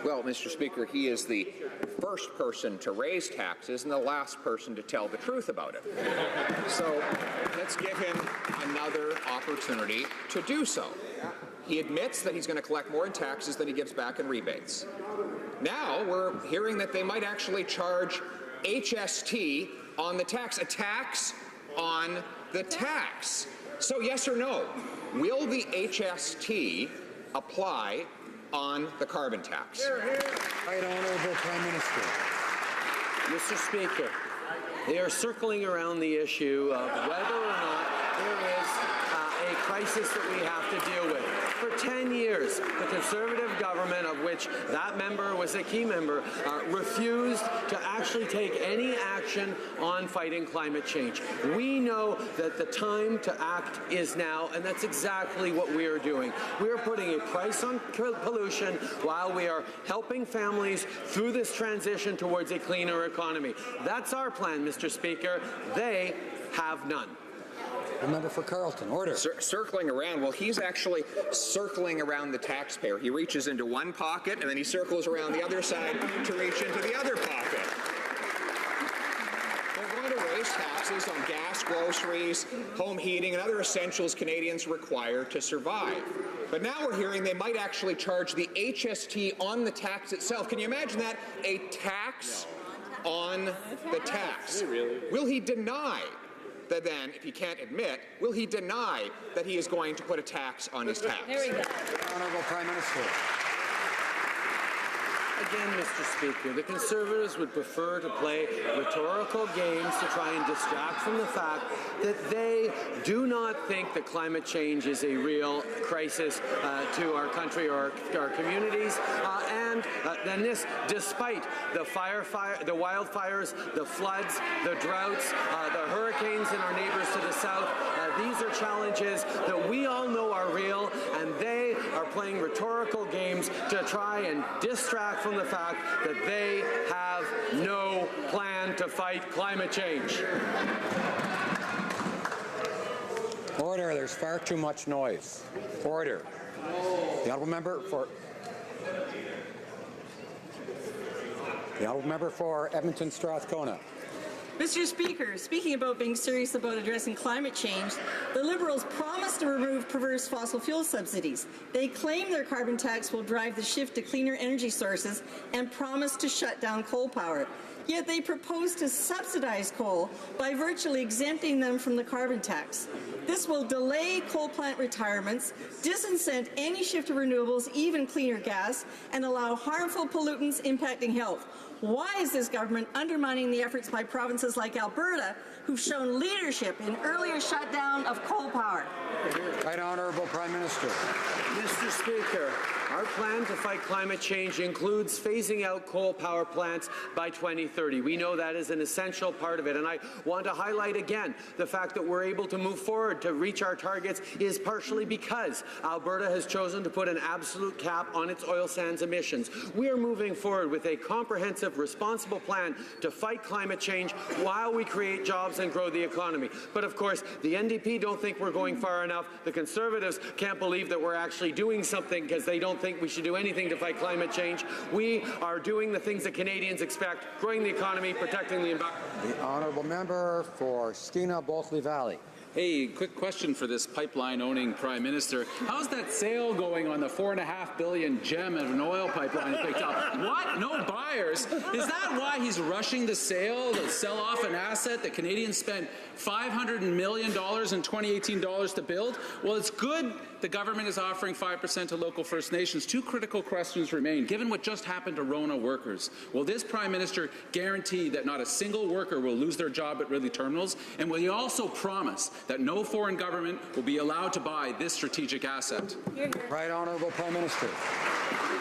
Well, Mr. Speaker, he is the first person to raise taxes and the last person to tell the truth about it. So let's give him another opportunity to do so. He admits that he's going to collect more in taxes than he gives back in rebates. Now we're hearing that they might actually charge HST on the tax, a tax on the tax. So yes or no, will the HST apply on the carbon tax? Right Honourable Prime Minister. Mr. Speaker, they are circling around the issue of whether or not there is a crisis that we have to deal with. For 10 years, the Conservative government, of which that member was a key member, refused to actually take any action on fighting climate change. We know that the time to act is now, and that's exactly what we are doing. We are putting a price on pollution while we are helping families through this transition towards a cleaner economy. That's our plan, Mr. Speaker. They have none. The member for Carleton. Order. Circling around, well, he's actually circling around the taxpayer. He reaches into one pocket and then he circles around the other side to reach into the other pocket. They're going to raise taxes on gas, groceries, home heating, and other essentials Canadians require to survive. But now we're hearing they might actually charge the HST on the tax itself. Can you imagine that? A tax on the tax. Will he deny that then, if he can't admit, will he deny that he is going to put a tax on his tax? There we go. Honourable Prime Minister. Again, Mr. Speaker, the Conservatives would prefer to play rhetorical games to try and distract from the fact that they do not think that climate change is a real crisis to our country or our communities. And then this, despite the wildfires, the floods, the droughts, the hurricanes in our neighbors to the south, these are challenges that we all know are real, and they are playing rhetorical games to try and distract from the fact that they have no plan to fight climate change. Order. There's far too much noise. Order. The honourable member for Edmonton Strathcona. Mr. Speaker, speaking about being serious about addressing climate change, the Liberals promised to remove perverse fossil fuel subsidies. They claim their carbon tax will drive the shift to cleaner energy sources and promise to shut down coal power. Yet they propose to subsidize coal by virtually exempting them from the carbon tax. This will delay coal plant retirements, disincent any shift to renewables, even cleaner gas, and allow harmful pollutants impacting health. Why is this government undermining the efforts by provinces like Alberta, who've shown leadership in earlier shutdown of coal power? Right Honourable Prime Minister. Mr. Speaker, our plan to fight climate change includes phasing out coal power plants by 2030. We know that is an essential part of it, and I want to highlight again the fact that we're able to move forward to reach our targets is partially because Alberta has chosen to put an absolute cap on its oil sands emissions. We are moving forward with a comprehensive, responsible plan to fight climate change while we create jobs and grow the economy. But of course, the NDP don't think we're going far enough. The Conservatives can't believe that we're actually doing something because they don't think we should do anything to fight climate change. We are doing the things that Canadians expect, growing the economy, protecting the environment. The honourable member for Skeena-Boltley Valley. Hey, quick question for this pipeline-owning Prime Minister. How's that sale going on the $4.5 billion gem of an oil pipeline he picked up? What? No buyers? Is that why he's rushing the sale to sell off an asset that Canadians spent $500 million in 2018 to build? Well, it's good the government is offering 5% to local First Nations. Two critical questions remain. Given what just happened to Rona workers, will this Prime Minister guarantee that not a single worker will lose their job at Ridley Terminals? And will he also promise that no foreign government will be allowed to buy this strategic asset? Right Honourable Prime Minister.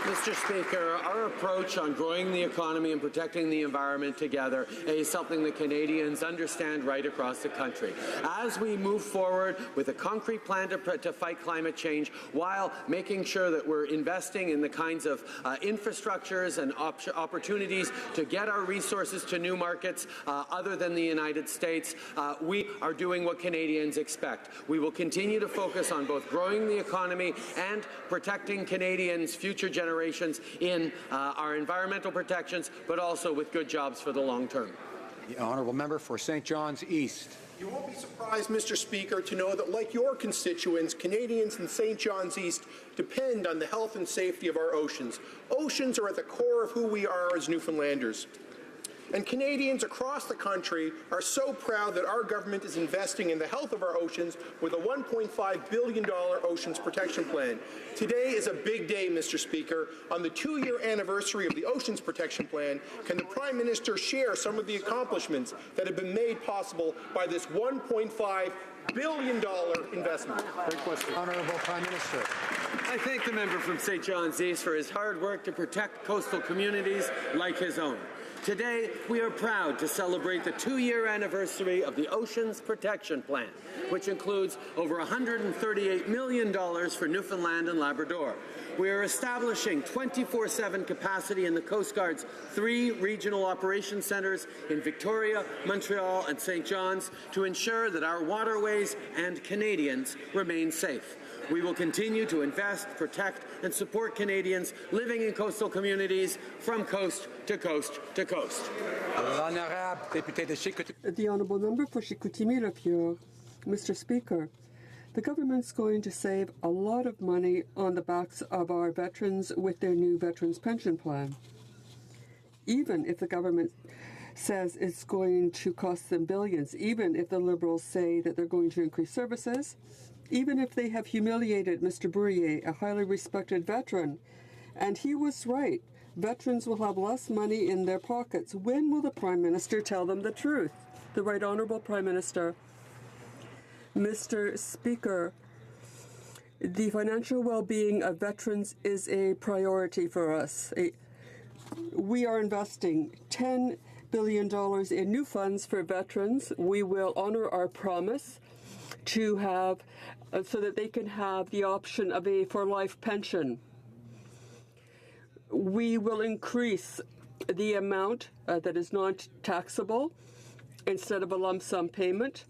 Mr. Speaker, our approach on growing the economy and protecting the environment together is something that Canadians understand right across the country. As we move forward with a concrete plan to fight climate change while making sure that we're investing in the kinds of infrastructures and opportunities to get our resources to new markets other than the United States, we are doing what Canadians expect. We will continue to focus on both growing the economy and protecting Canadians' future generations in our environmental protections, but also with good jobs for the long term. The honourable member for St. John's East. You won't be surprised, Mr. Speaker, to know that, like your constituents, Canadians in St. John's East depend on the health and safety of our oceans. Oceans are at the core of who we are as Newfoundlanders. And Canadians across the country are so proud that our government is investing in the health of our oceans with a $1.5 billion Oceans Protection Plan. Today is a big day, Mr. Speaker. On the 2-year anniversary of the Oceans Protection Plan, can the Prime Minister share some of the accomplishments that have been made possible by this $1.5 billion investment? Great question. Honourable Prime Minister. I thank the member from St. John's East for his hard work to protect coastal communities like his own. Today, we are proud to celebrate the 2-year anniversary of the Oceans Protection Plan, which includes over $138 million for Newfoundland and Labrador. We are establishing 24/7 capacity in the Coast Guard's 3 regional operations centres in Victoria, Montreal and St. John's to ensure that our waterways and Canadians remain safe. We will continue to invest, protect and support Canadians living in coastal communities from coast to coast to coast. The honourable member for Chicoutimi-Lapeer. Mr. Speaker, the government's going to save a lot of money on the backs of our veterans with their new Veterans Pension Plan. Even if the government says it's going to cost them billions, even if the Liberals say that they're going to increase services, even if they have humiliated Mr. Bourrier, a highly respected veteran, and he was right, veterans will have less money in their pockets. When will the Prime Minister tell them the truth? The Right Honourable Prime Minister. Mr. Speaker, the financial well-being of veterans is a priority for us. We are investing $10 billion in new funds for veterans. We will honour our promise to have, so that they can have the option of a for-life pension. We will increase the amount that is not taxable instead of a lump sum payment,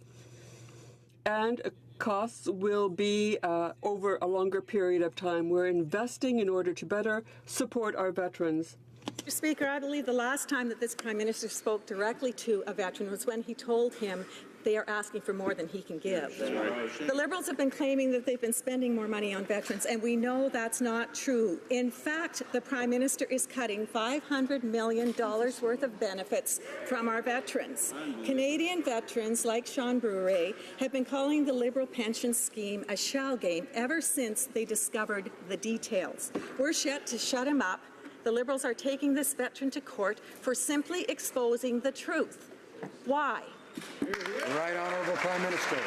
and costs will be over a longer period of time. We're investing in order to better support our veterans. Mr. Speaker, I believe the last time that this Prime Minister spoke directly to a veteran was when he told him they are asking for more than he can give. The Liberals have been claiming that they've been spending more money on veterans, and we know that's not true. In fact, the Prime Minister is cutting $500 million worth of benefits from our veterans. Canadian veterans, like Sean Bourrier, have been calling the Liberal pension scheme a shell game ever since they discovered the details. We're set to shut him up. The Liberals are taking this veteran to court for simply exposing the truth. Why? The Right Honourable Prime Minister.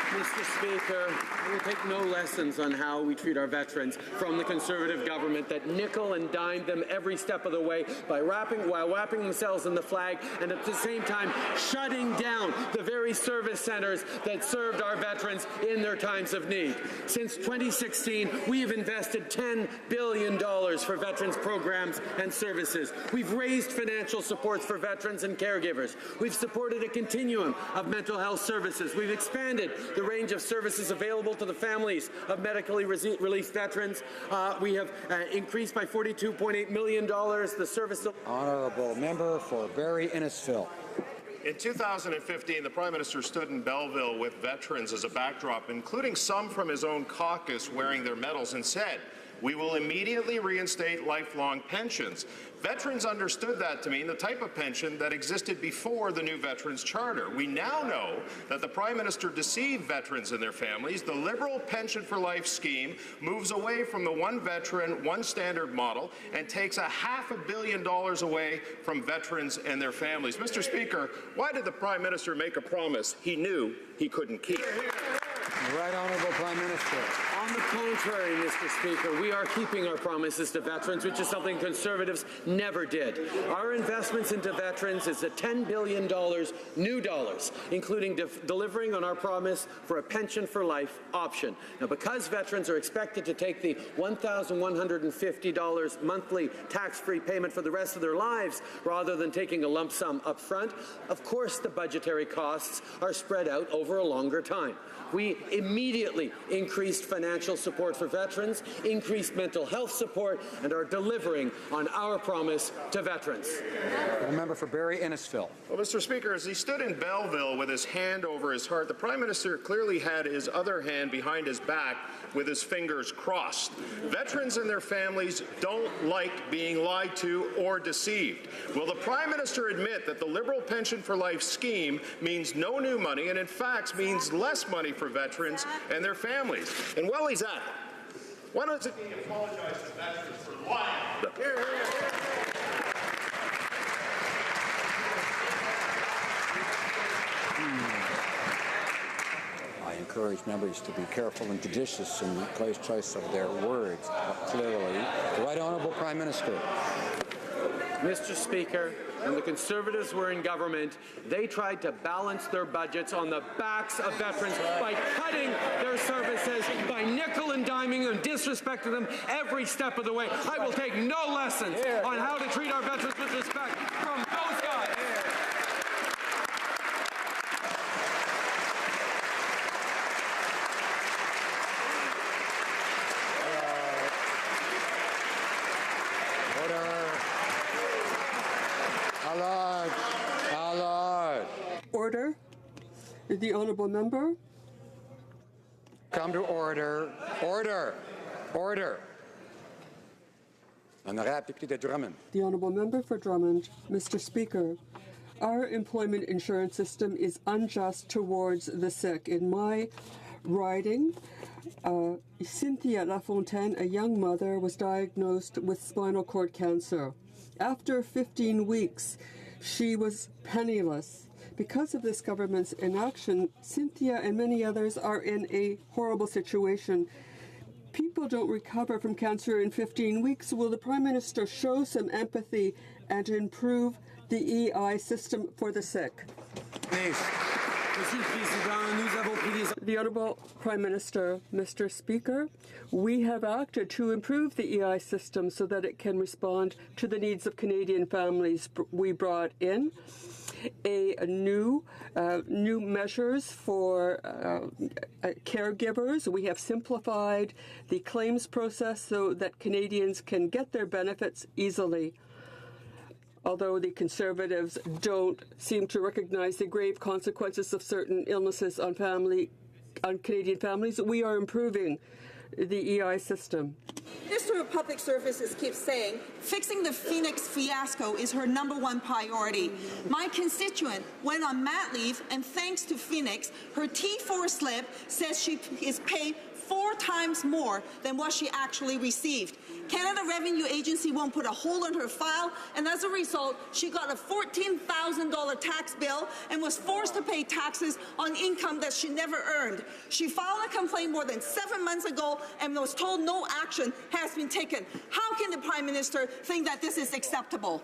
Mr. Speaker, we will take no lessons on how we treat our veterans from the Conservative government that nickel and dime them every step of the way while wrapping themselves in the flag and at the same time shutting down the very service centres that served our veterans in their times of need. Since 2016, we have invested $10 billion for veterans programs and services. We've raised financial supports for veterans and caregivers. We've supported a continuum of mental health services. We've expanded the range of services available to the families of medically released veterans. We have increased by $42.8 million the service. Honourable member for Barrie Innisfil. In 2015, the Prime Minister stood in Belleville with veterans as a backdrop, including some from his own caucus wearing their medals, and said, "We will immediately reinstate lifelong pensions." Veterans understood that to mean the type of pension that existed before the new Veterans Charter. We now know that the Prime Minister deceived veterans and their families. The Liberal Pension for Life scheme moves away from the one veteran, one standard model and takes $500 million away from veterans and their families. Mr. Speaker, why did the Prime Minister make a promise he knew he couldn't keep? The Right Honourable Prime Minister. On the contrary, Mr. Speaker, we are keeping our promises to veterans, which is something Conservatives never did. Our investments into veterans is the $10 billion new dollars, including delivering on our promise for a pension for life option. Now, because veterans are expected to take the $1,150 monthly tax-free payment for the rest of their lives rather than taking a lump sum up front, of course the budgetary costs are spread out over a longer time. We immediately increased financial support for veterans, increased mental health support, and are delivering on our promise to veterans. The member for Barrie Innisfil. Well, Mr. Speaker, as he stood in Belleville with his hand over his heart, the Prime Minister clearly had his other hand behind his back with his fingers crossed. Veterans and their families don't like being lied to or deceived. Will the Prime Minister admit that the Liberal Pension for Life scheme means no new money and in fact means less money for veterans and their families? And while he's at it, why doesn't he apologize to veterans for lying? I encourage members to be careful and judicious in the choice of their words. Clearly, the Right Honourable Prime Minister. Mr. Speaker, when the Conservatives were in government, they tried to balance their budgets on the backs of veterans by cutting their services, by nickel and diming and disrespecting them every step of the way. I will take no lessons on how to treat our veterans with respect from those guys. Order. The honourable member. Come to order. Order. Order. Honourable député de Drummond. The honourable member for Drummond. Mr. Speaker, our employment insurance system is unjust towards the sick. In my riding, Cynthia Lafontaine, a young mother, was diagnosed with spinal cord cancer. After 15 weeks, she was penniless. Because of this government's inaction, Cynthia and many others are in a horrible situation. People don't recover from cancer in 15 weeks. Will the Prime Minister show some empathy and improve the EI system for the sick? Please. The Honourable Prime Minister, Mr. Speaker, we have acted to improve the EI system so that it can respond to the needs of Canadian families. We brought in new measures for caregivers. We have simplified the claims process so that Canadians can get their benefits easily. Although the Conservatives don't seem to recognize the grave consequences of certain illnesses on Canadian families, we are improving the EI system. Minister of Public Services keeps saying fixing the Phoenix fiasco is her #1 priority. My constituent went on mat leave, and thanks to Phoenix, her T4 slip says she is paid 4 times more than what she actually received. Canada Revenue Agency won't put a hole in her file, and as a result, she got a $14,000 tax bill and was forced to pay taxes on income that she never earned. She filed a complaint more than 7 months ago and was told no action has been taken. How can the Prime Minister think that this is acceptable?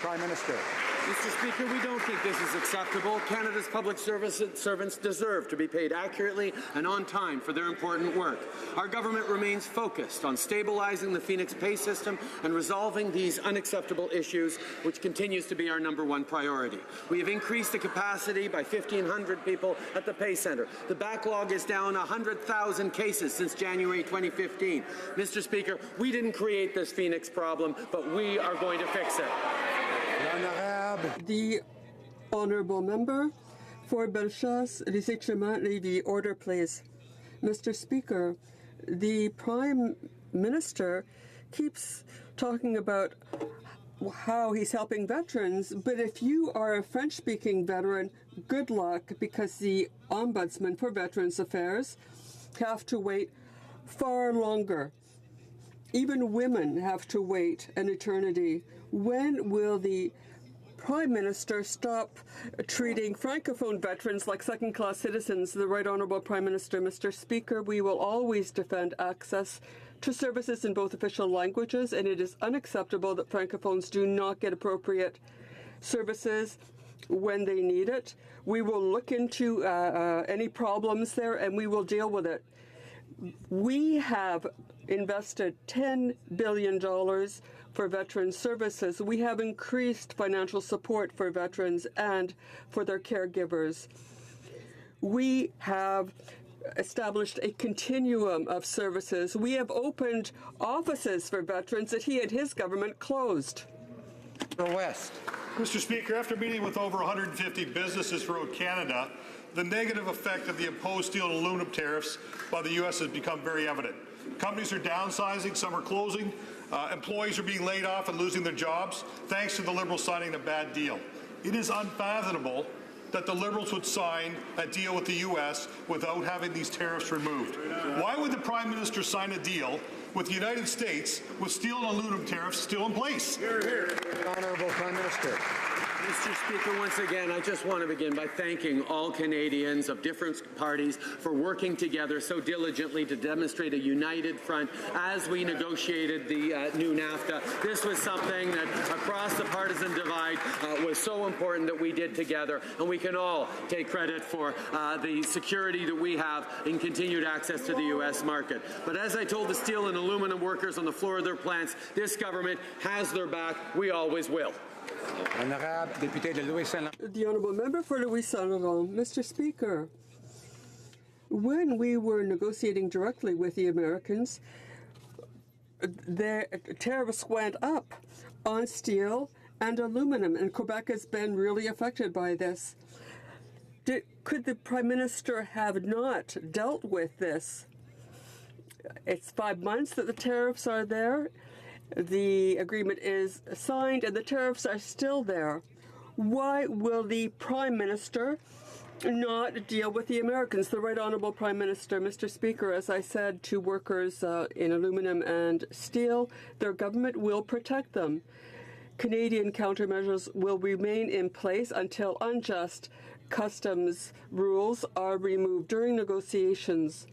Prime Minister. Mr. Speaker, we don't think this is acceptable. Canada's public servants deserve to be paid accurately and on time for their important work. Our government remains focused on stabilizing the Phoenix pay system and resolving these unacceptable issues, which continues to be our #1 priority. We have increased the capacity by 1,500 people at the pay centre. The backlog is down 100,000 cases since January 2015. Mr. Speaker, we didn't create this Phoenix problem, but we are going to fix it. The Honourable Member for Bellechasse, Lévis. Order, please. Mr. Speaker, the Prime Minister keeps talking about how he's helping veterans, but if you are a French-speaking veteran, good luck, because the Ombudsman for Veterans Affairs have to wait far longer. Even women have to wait an eternity. When will the Prime Minister stop treating Francophone veterans like second-class citizens? The Right Honourable Prime Minister. Mr. Speaker, we will always defend access to services in both official languages, and it is unacceptable that Francophones do not get appropriate services when they need it. We will look into any problems there, and we will deal with it. We have invested $10 billion for veteran services. We have increased financial support for veterans and for their caregivers. We have established a continuum of services. We have opened offices for veterans that he and his government closed. West. Mr. Speaker, after meeting with over 150 businesses throughout Canada, the negative effect of the imposed steel and aluminum tariffs by the U.S. has become very evident. Companies are downsizing, some are closing, employees are being laid off and losing their jobs, thanks to the Liberals signing a bad deal. It is unfathomable that the Liberals would sign a deal with the U.S. without having these tariffs removed. Why would the Prime Minister sign a deal with the United States with steel and aluminum tariffs still in place? Hear, hear. Honourable Prime Minister. Mr. Speaker, once again, I just want to begin by thanking all Canadians of different parties for working together so diligently to demonstrate a united front as we negotiated the new NAFTA. This was something that across the partisan divide was so important that we did together, and we can all take credit for the security that we have in continued access to the U.S. market. But as I told the steel and aluminum workers on the floor of their plants, this government has their back. We always will. The Honourable Member for Louis Saint-Laurent. Mr. Speaker, when we were negotiating directly with the Americans, the tariffs went up on steel and aluminum, and Quebec has been really affected by this. Could the Prime Minister have not dealt with this? It's 5 months that the tariffs are there. The agreement is signed and the tariffs are still there. Why will the Prime Minister not deal with the Americans? The Right Honourable Prime Minister. Mr. Speaker, as I said to workers in aluminum and steel, their government will protect them. Canadian countermeasures will remain in place until unjust customs rules are removed during negotiations.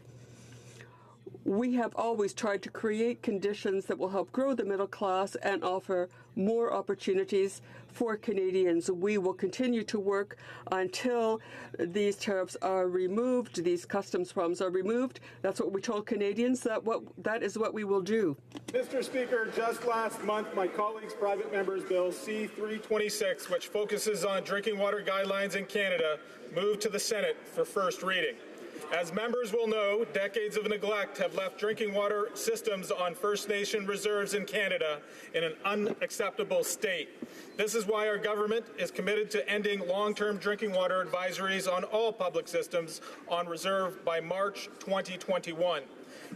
We have always tried to create conditions that will help grow the middle class and offer more opportunities for Canadians. We will continue to work until these tariffs are removed, these customs problems are removed. That's what we told Canadians. That is what we will do. Mr. Speaker, just last month, my colleague's private member's bill C-326, which focuses on drinking water guidelines in Canada, moved to the Senate for first reading. As members will know, decades of neglect have left drinking water systems on First Nation reserves in Canada in an unacceptable state. This is why our government is committed to ending long-term drinking water advisories on all public systems on reserve by March 2021.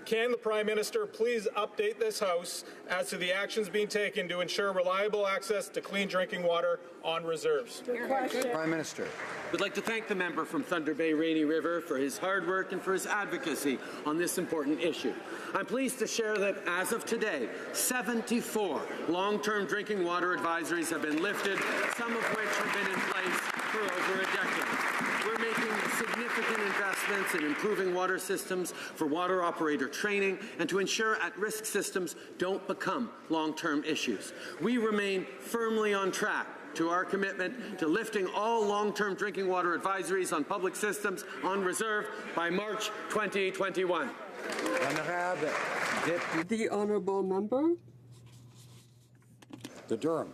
Can the Prime Minister please update this House as to the actions being taken to ensure reliable access to clean drinking water on reserves? Prime Minister. We'd like to thank the member from Thunder Bay Rainy River for his hard work and for his advocacy on this important issue. I'm pleased to share that as of today, 74 long-term drinking water advisories have been lifted, some of which have been in place for over a decade. We're making significant investments in improving water systems for water operator training and to ensure at-risk systems don't become long-term issues. We remain firmly on track to our commitment to lifting all long-term drinking water advisories on public systems on reserve by March 2021. The Honourable Member. The Durham.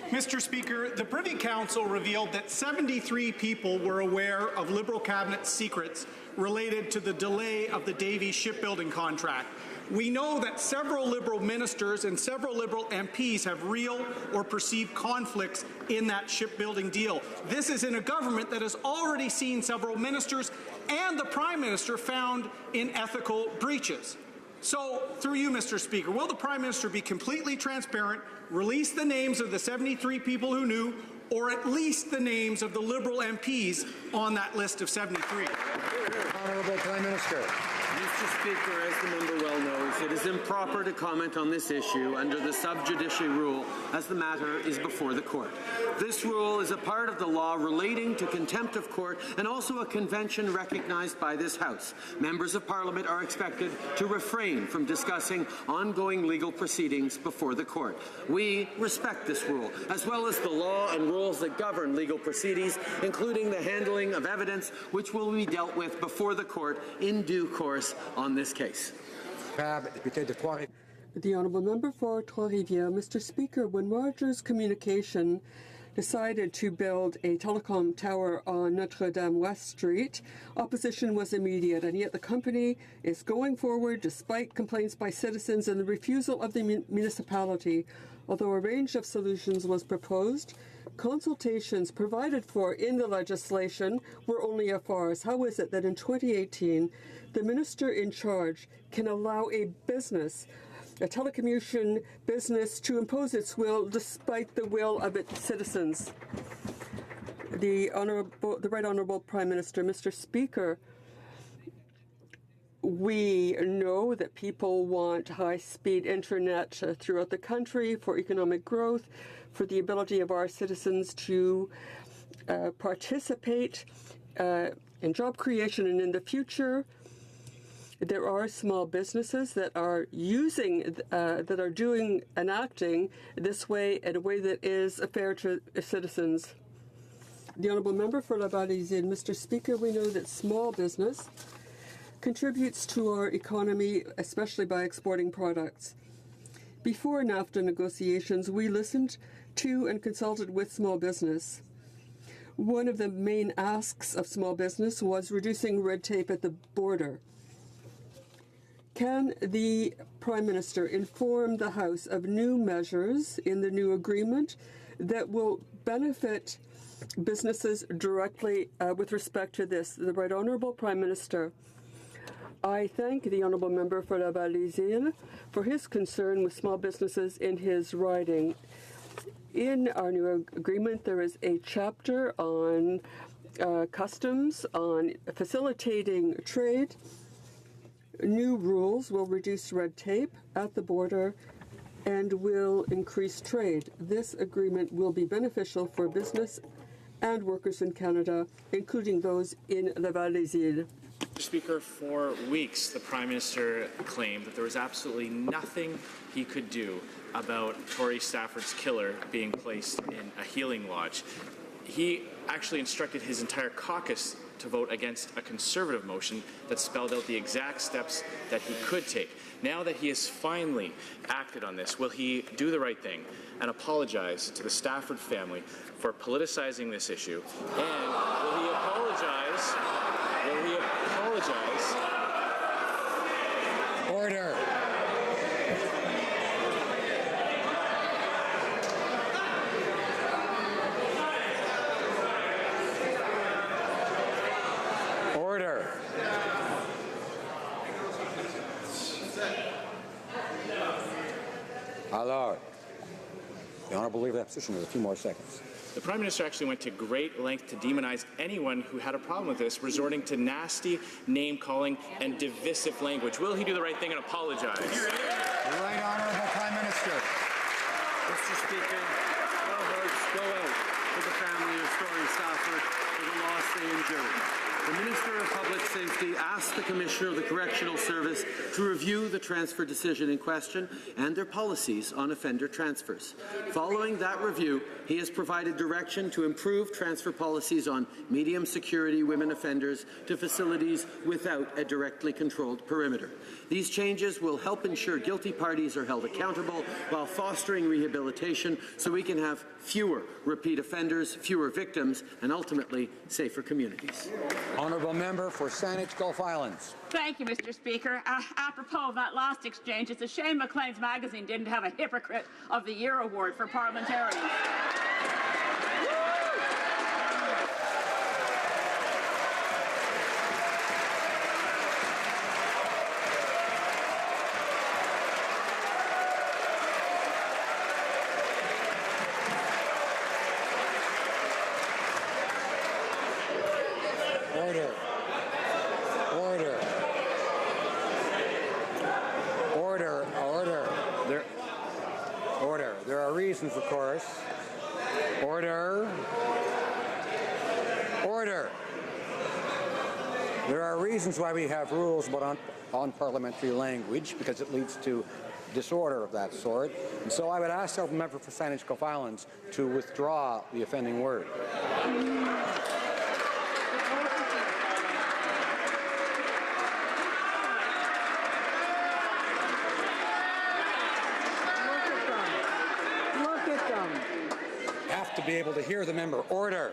Mr. Speaker, the Privy Council revealed that 73 people were aware of Liberal Cabinet secrets related to the delay of the Davie shipbuilding contract. We know that several Liberal ministers and several Liberal MPs have real or perceived conflicts in that shipbuilding deal. This is in a government that has already seen several ministers and the Prime Minister found in ethical breaches. So, through you, Mr. Speaker, will the Prime Minister be completely transparent, release the names of the 73 people who knew, or at least the names of the Liberal MPs on that list of 73? Honourable Prime Minister. Mr. Speaker, as the member well knows, it is improper to comment on this issue under the sub judice rule as the matter is before the court. This rule is a part of the law relating to contempt of court and also a convention recognized by this House. Members of Parliament are expected to refrain from discussing ongoing legal proceedings before the court. We respect this rule, as well as the law and rules that govern legal proceedings, including the handling of evidence, which will be dealt with before the court in due course on this case. The Honourable Member for Trois-Rivières. Mr. Speaker, when Rogers Communication decided to build a telecom tower on Notre-Dame West Street, opposition was immediate, and yet the company is going forward despite complaints by citizens and the refusal of the municipality. Although a range of solutions was proposed, consultations provided for in the legislation were only a farce. How is it that in 2018, the minister in charge can allow a telecommunication business, to impose its will despite the will of its citizens? The Right Honourable Prime Minister. Mr. Speaker, we know that people want high-speed internet throughout the country for economic growth, for the ability of our citizens to participate in job creation, and in the future, there are small businesses that are doing and acting this way in a way that is fair to citizens. The Honourable Member for Laval-Lézine. Mr. Speaker, we know that small business contributes to our economy, especially by exporting products. Before NAFTA negotiations, we listened to and consulted with small business. One of the main asks of small business was reducing red tape at the border. Can the Prime Minister inform the House of new measures in the new agreement that will benefit businesses directly with respect to this? The Right Honourable Prime Minister. I thank the Honourable Member for Laval-Lézine for his concern with small businesses in his riding. In our new agreement, there is a chapter on customs, on facilitating trade. New rules will reduce red tape at the border and will increase trade. This agreement will be beneficial for business and workers in Canada, including those in Laval-Lézine. Mr. Speaker, for weeks the Prime Minister claimed that there was absolutely nothing he could do about Tory Stafford's killer being placed in a healing lodge. He actually instructed his entire caucus to vote against a Conservative motion that spelled out the exact steps that he could take. Now that he has finally acted on this, will he do the right thing and apologize to the Stafford family for politicizing this issue? And will he apologize? Will he apologize? Order. Order. Alors, the Honourable Leader of the Opposition with a few more seconds. The Prime Minister actually went to great length to demonize anyone who had a problem with this, resorting to nasty name-calling and divisive language. Will he do the right thing and apologize? The Right Honourable Prime Minister. Mr. Speaker, our hearts go out to the family of Tory Stafford for the loss they endured. The Minister of Public Safety asked the Commissioner of the Correctional Service to review the transfer decision in question and their policies on offender transfers. Following that review, he has provided direction to improve transfer policies on medium security women offenders to facilities without a directly controlled perimeter. These changes will help ensure guilty parties are held accountable while fostering rehabilitation so we can have fewer repeat offenders. offenders, fewer victims, and ultimately safer communities. Honourable Member for Saanich Gulf Islands. Thank you, Mr. Speaker. Apropos of that last exchange, it's a shame Maclean's magazine didn't have a Hypocrite of the Year award for parliamentarians. Order. Order. Order. Order. Order. There are reasons, of course. Order. Order. There are reasons why we have rules on parliamentary language, because it leads to disorder of that sort. And so I would ask the member for Saanich Gulf Islands to withdraw the offending word. To be able to hear the member. Order.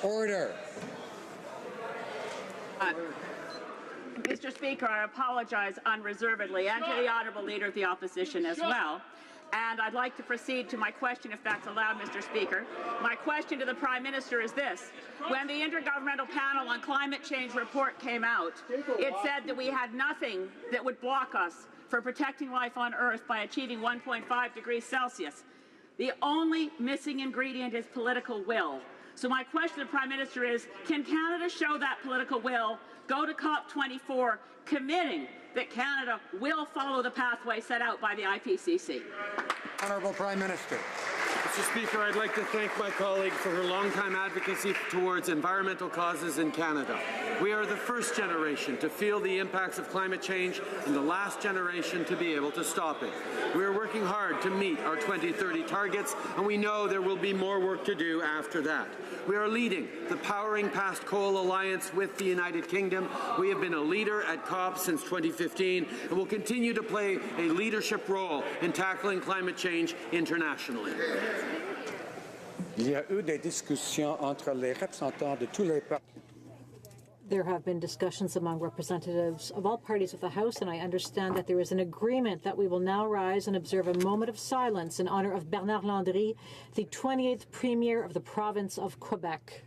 Order. Mr. Speaker, I apologize unreservedly, and to the Honourable Leader of the Opposition as well. And I'd like to proceed to my question, if that's allowed, Mr. Speaker. My question to the Prime Minister is this. When the Intergovernmental Panel on Climate Change report came out, it said that we had nothing that would block us from protecting life on Earth by achieving 1.5 degrees Celsius. The only missing ingredient is political will. So my question to the Prime Minister is, can Canada show that political will, go to COP24, committing that Canada will follow the pathway set out by the IPCC? Honourable Prime Minister. Mr. Speaker, I'd like to thank my colleague for her long-time advocacy towards environmental causes in Canada. We are the first generation to feel the impacts of climate change and the last generation to be able to stop it. We are working hard to meet our 2030 targets, and we know there will be more work to do after that. We are leading the Powering Past Coal Alliance with the United Kingdom. We have been a leader at COP since 2015 and will continue to play a leadership role in tackling climate change internationally. Il y a eu des discussions entre les représentants de tous les partis. There have been discussions among representatives of all parties of the House, and I understand that there is an agreement that we will now rise and observe a moment of silence in honor of Bernard Landry, the 28th Premier of the province of Quebec.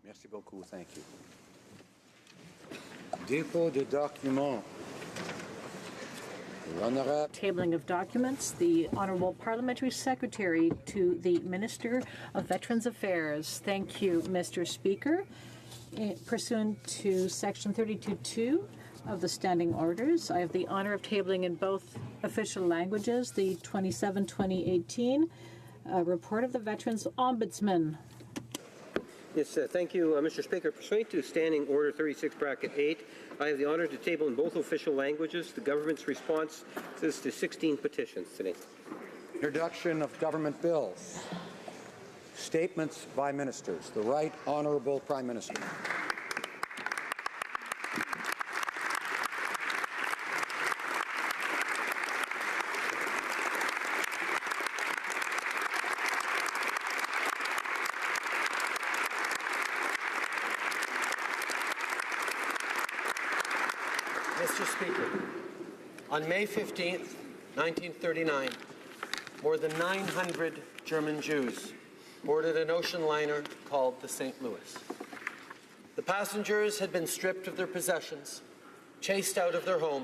Merci beaucoup. Thank you. Dépôt de documents. Tabling of documents. The Honourable Parliamentary Secretary to the Minister of Veterans Affairs. Thank you, Mr. Speaker. Pursuant to Section 32(2) of the Standing Orders, I have the honour of tabling in both official languages the 2018 report of the Veterans Ombudsman. Yes, thank you, Mr. Speaker. Pursuant to Standing Order 36(8), I have the honour to table in both official languages the government's responses to 16 petitions today. Introduction of government bills. Statements by ministers. The Right Honourable Prime Minister. Mr. Speaker, on May 15th, 1939, more than 900 German Jews boarded an ocean liner called the St. Louis. The passengers had been stripped of their possessions, chased out of their homes,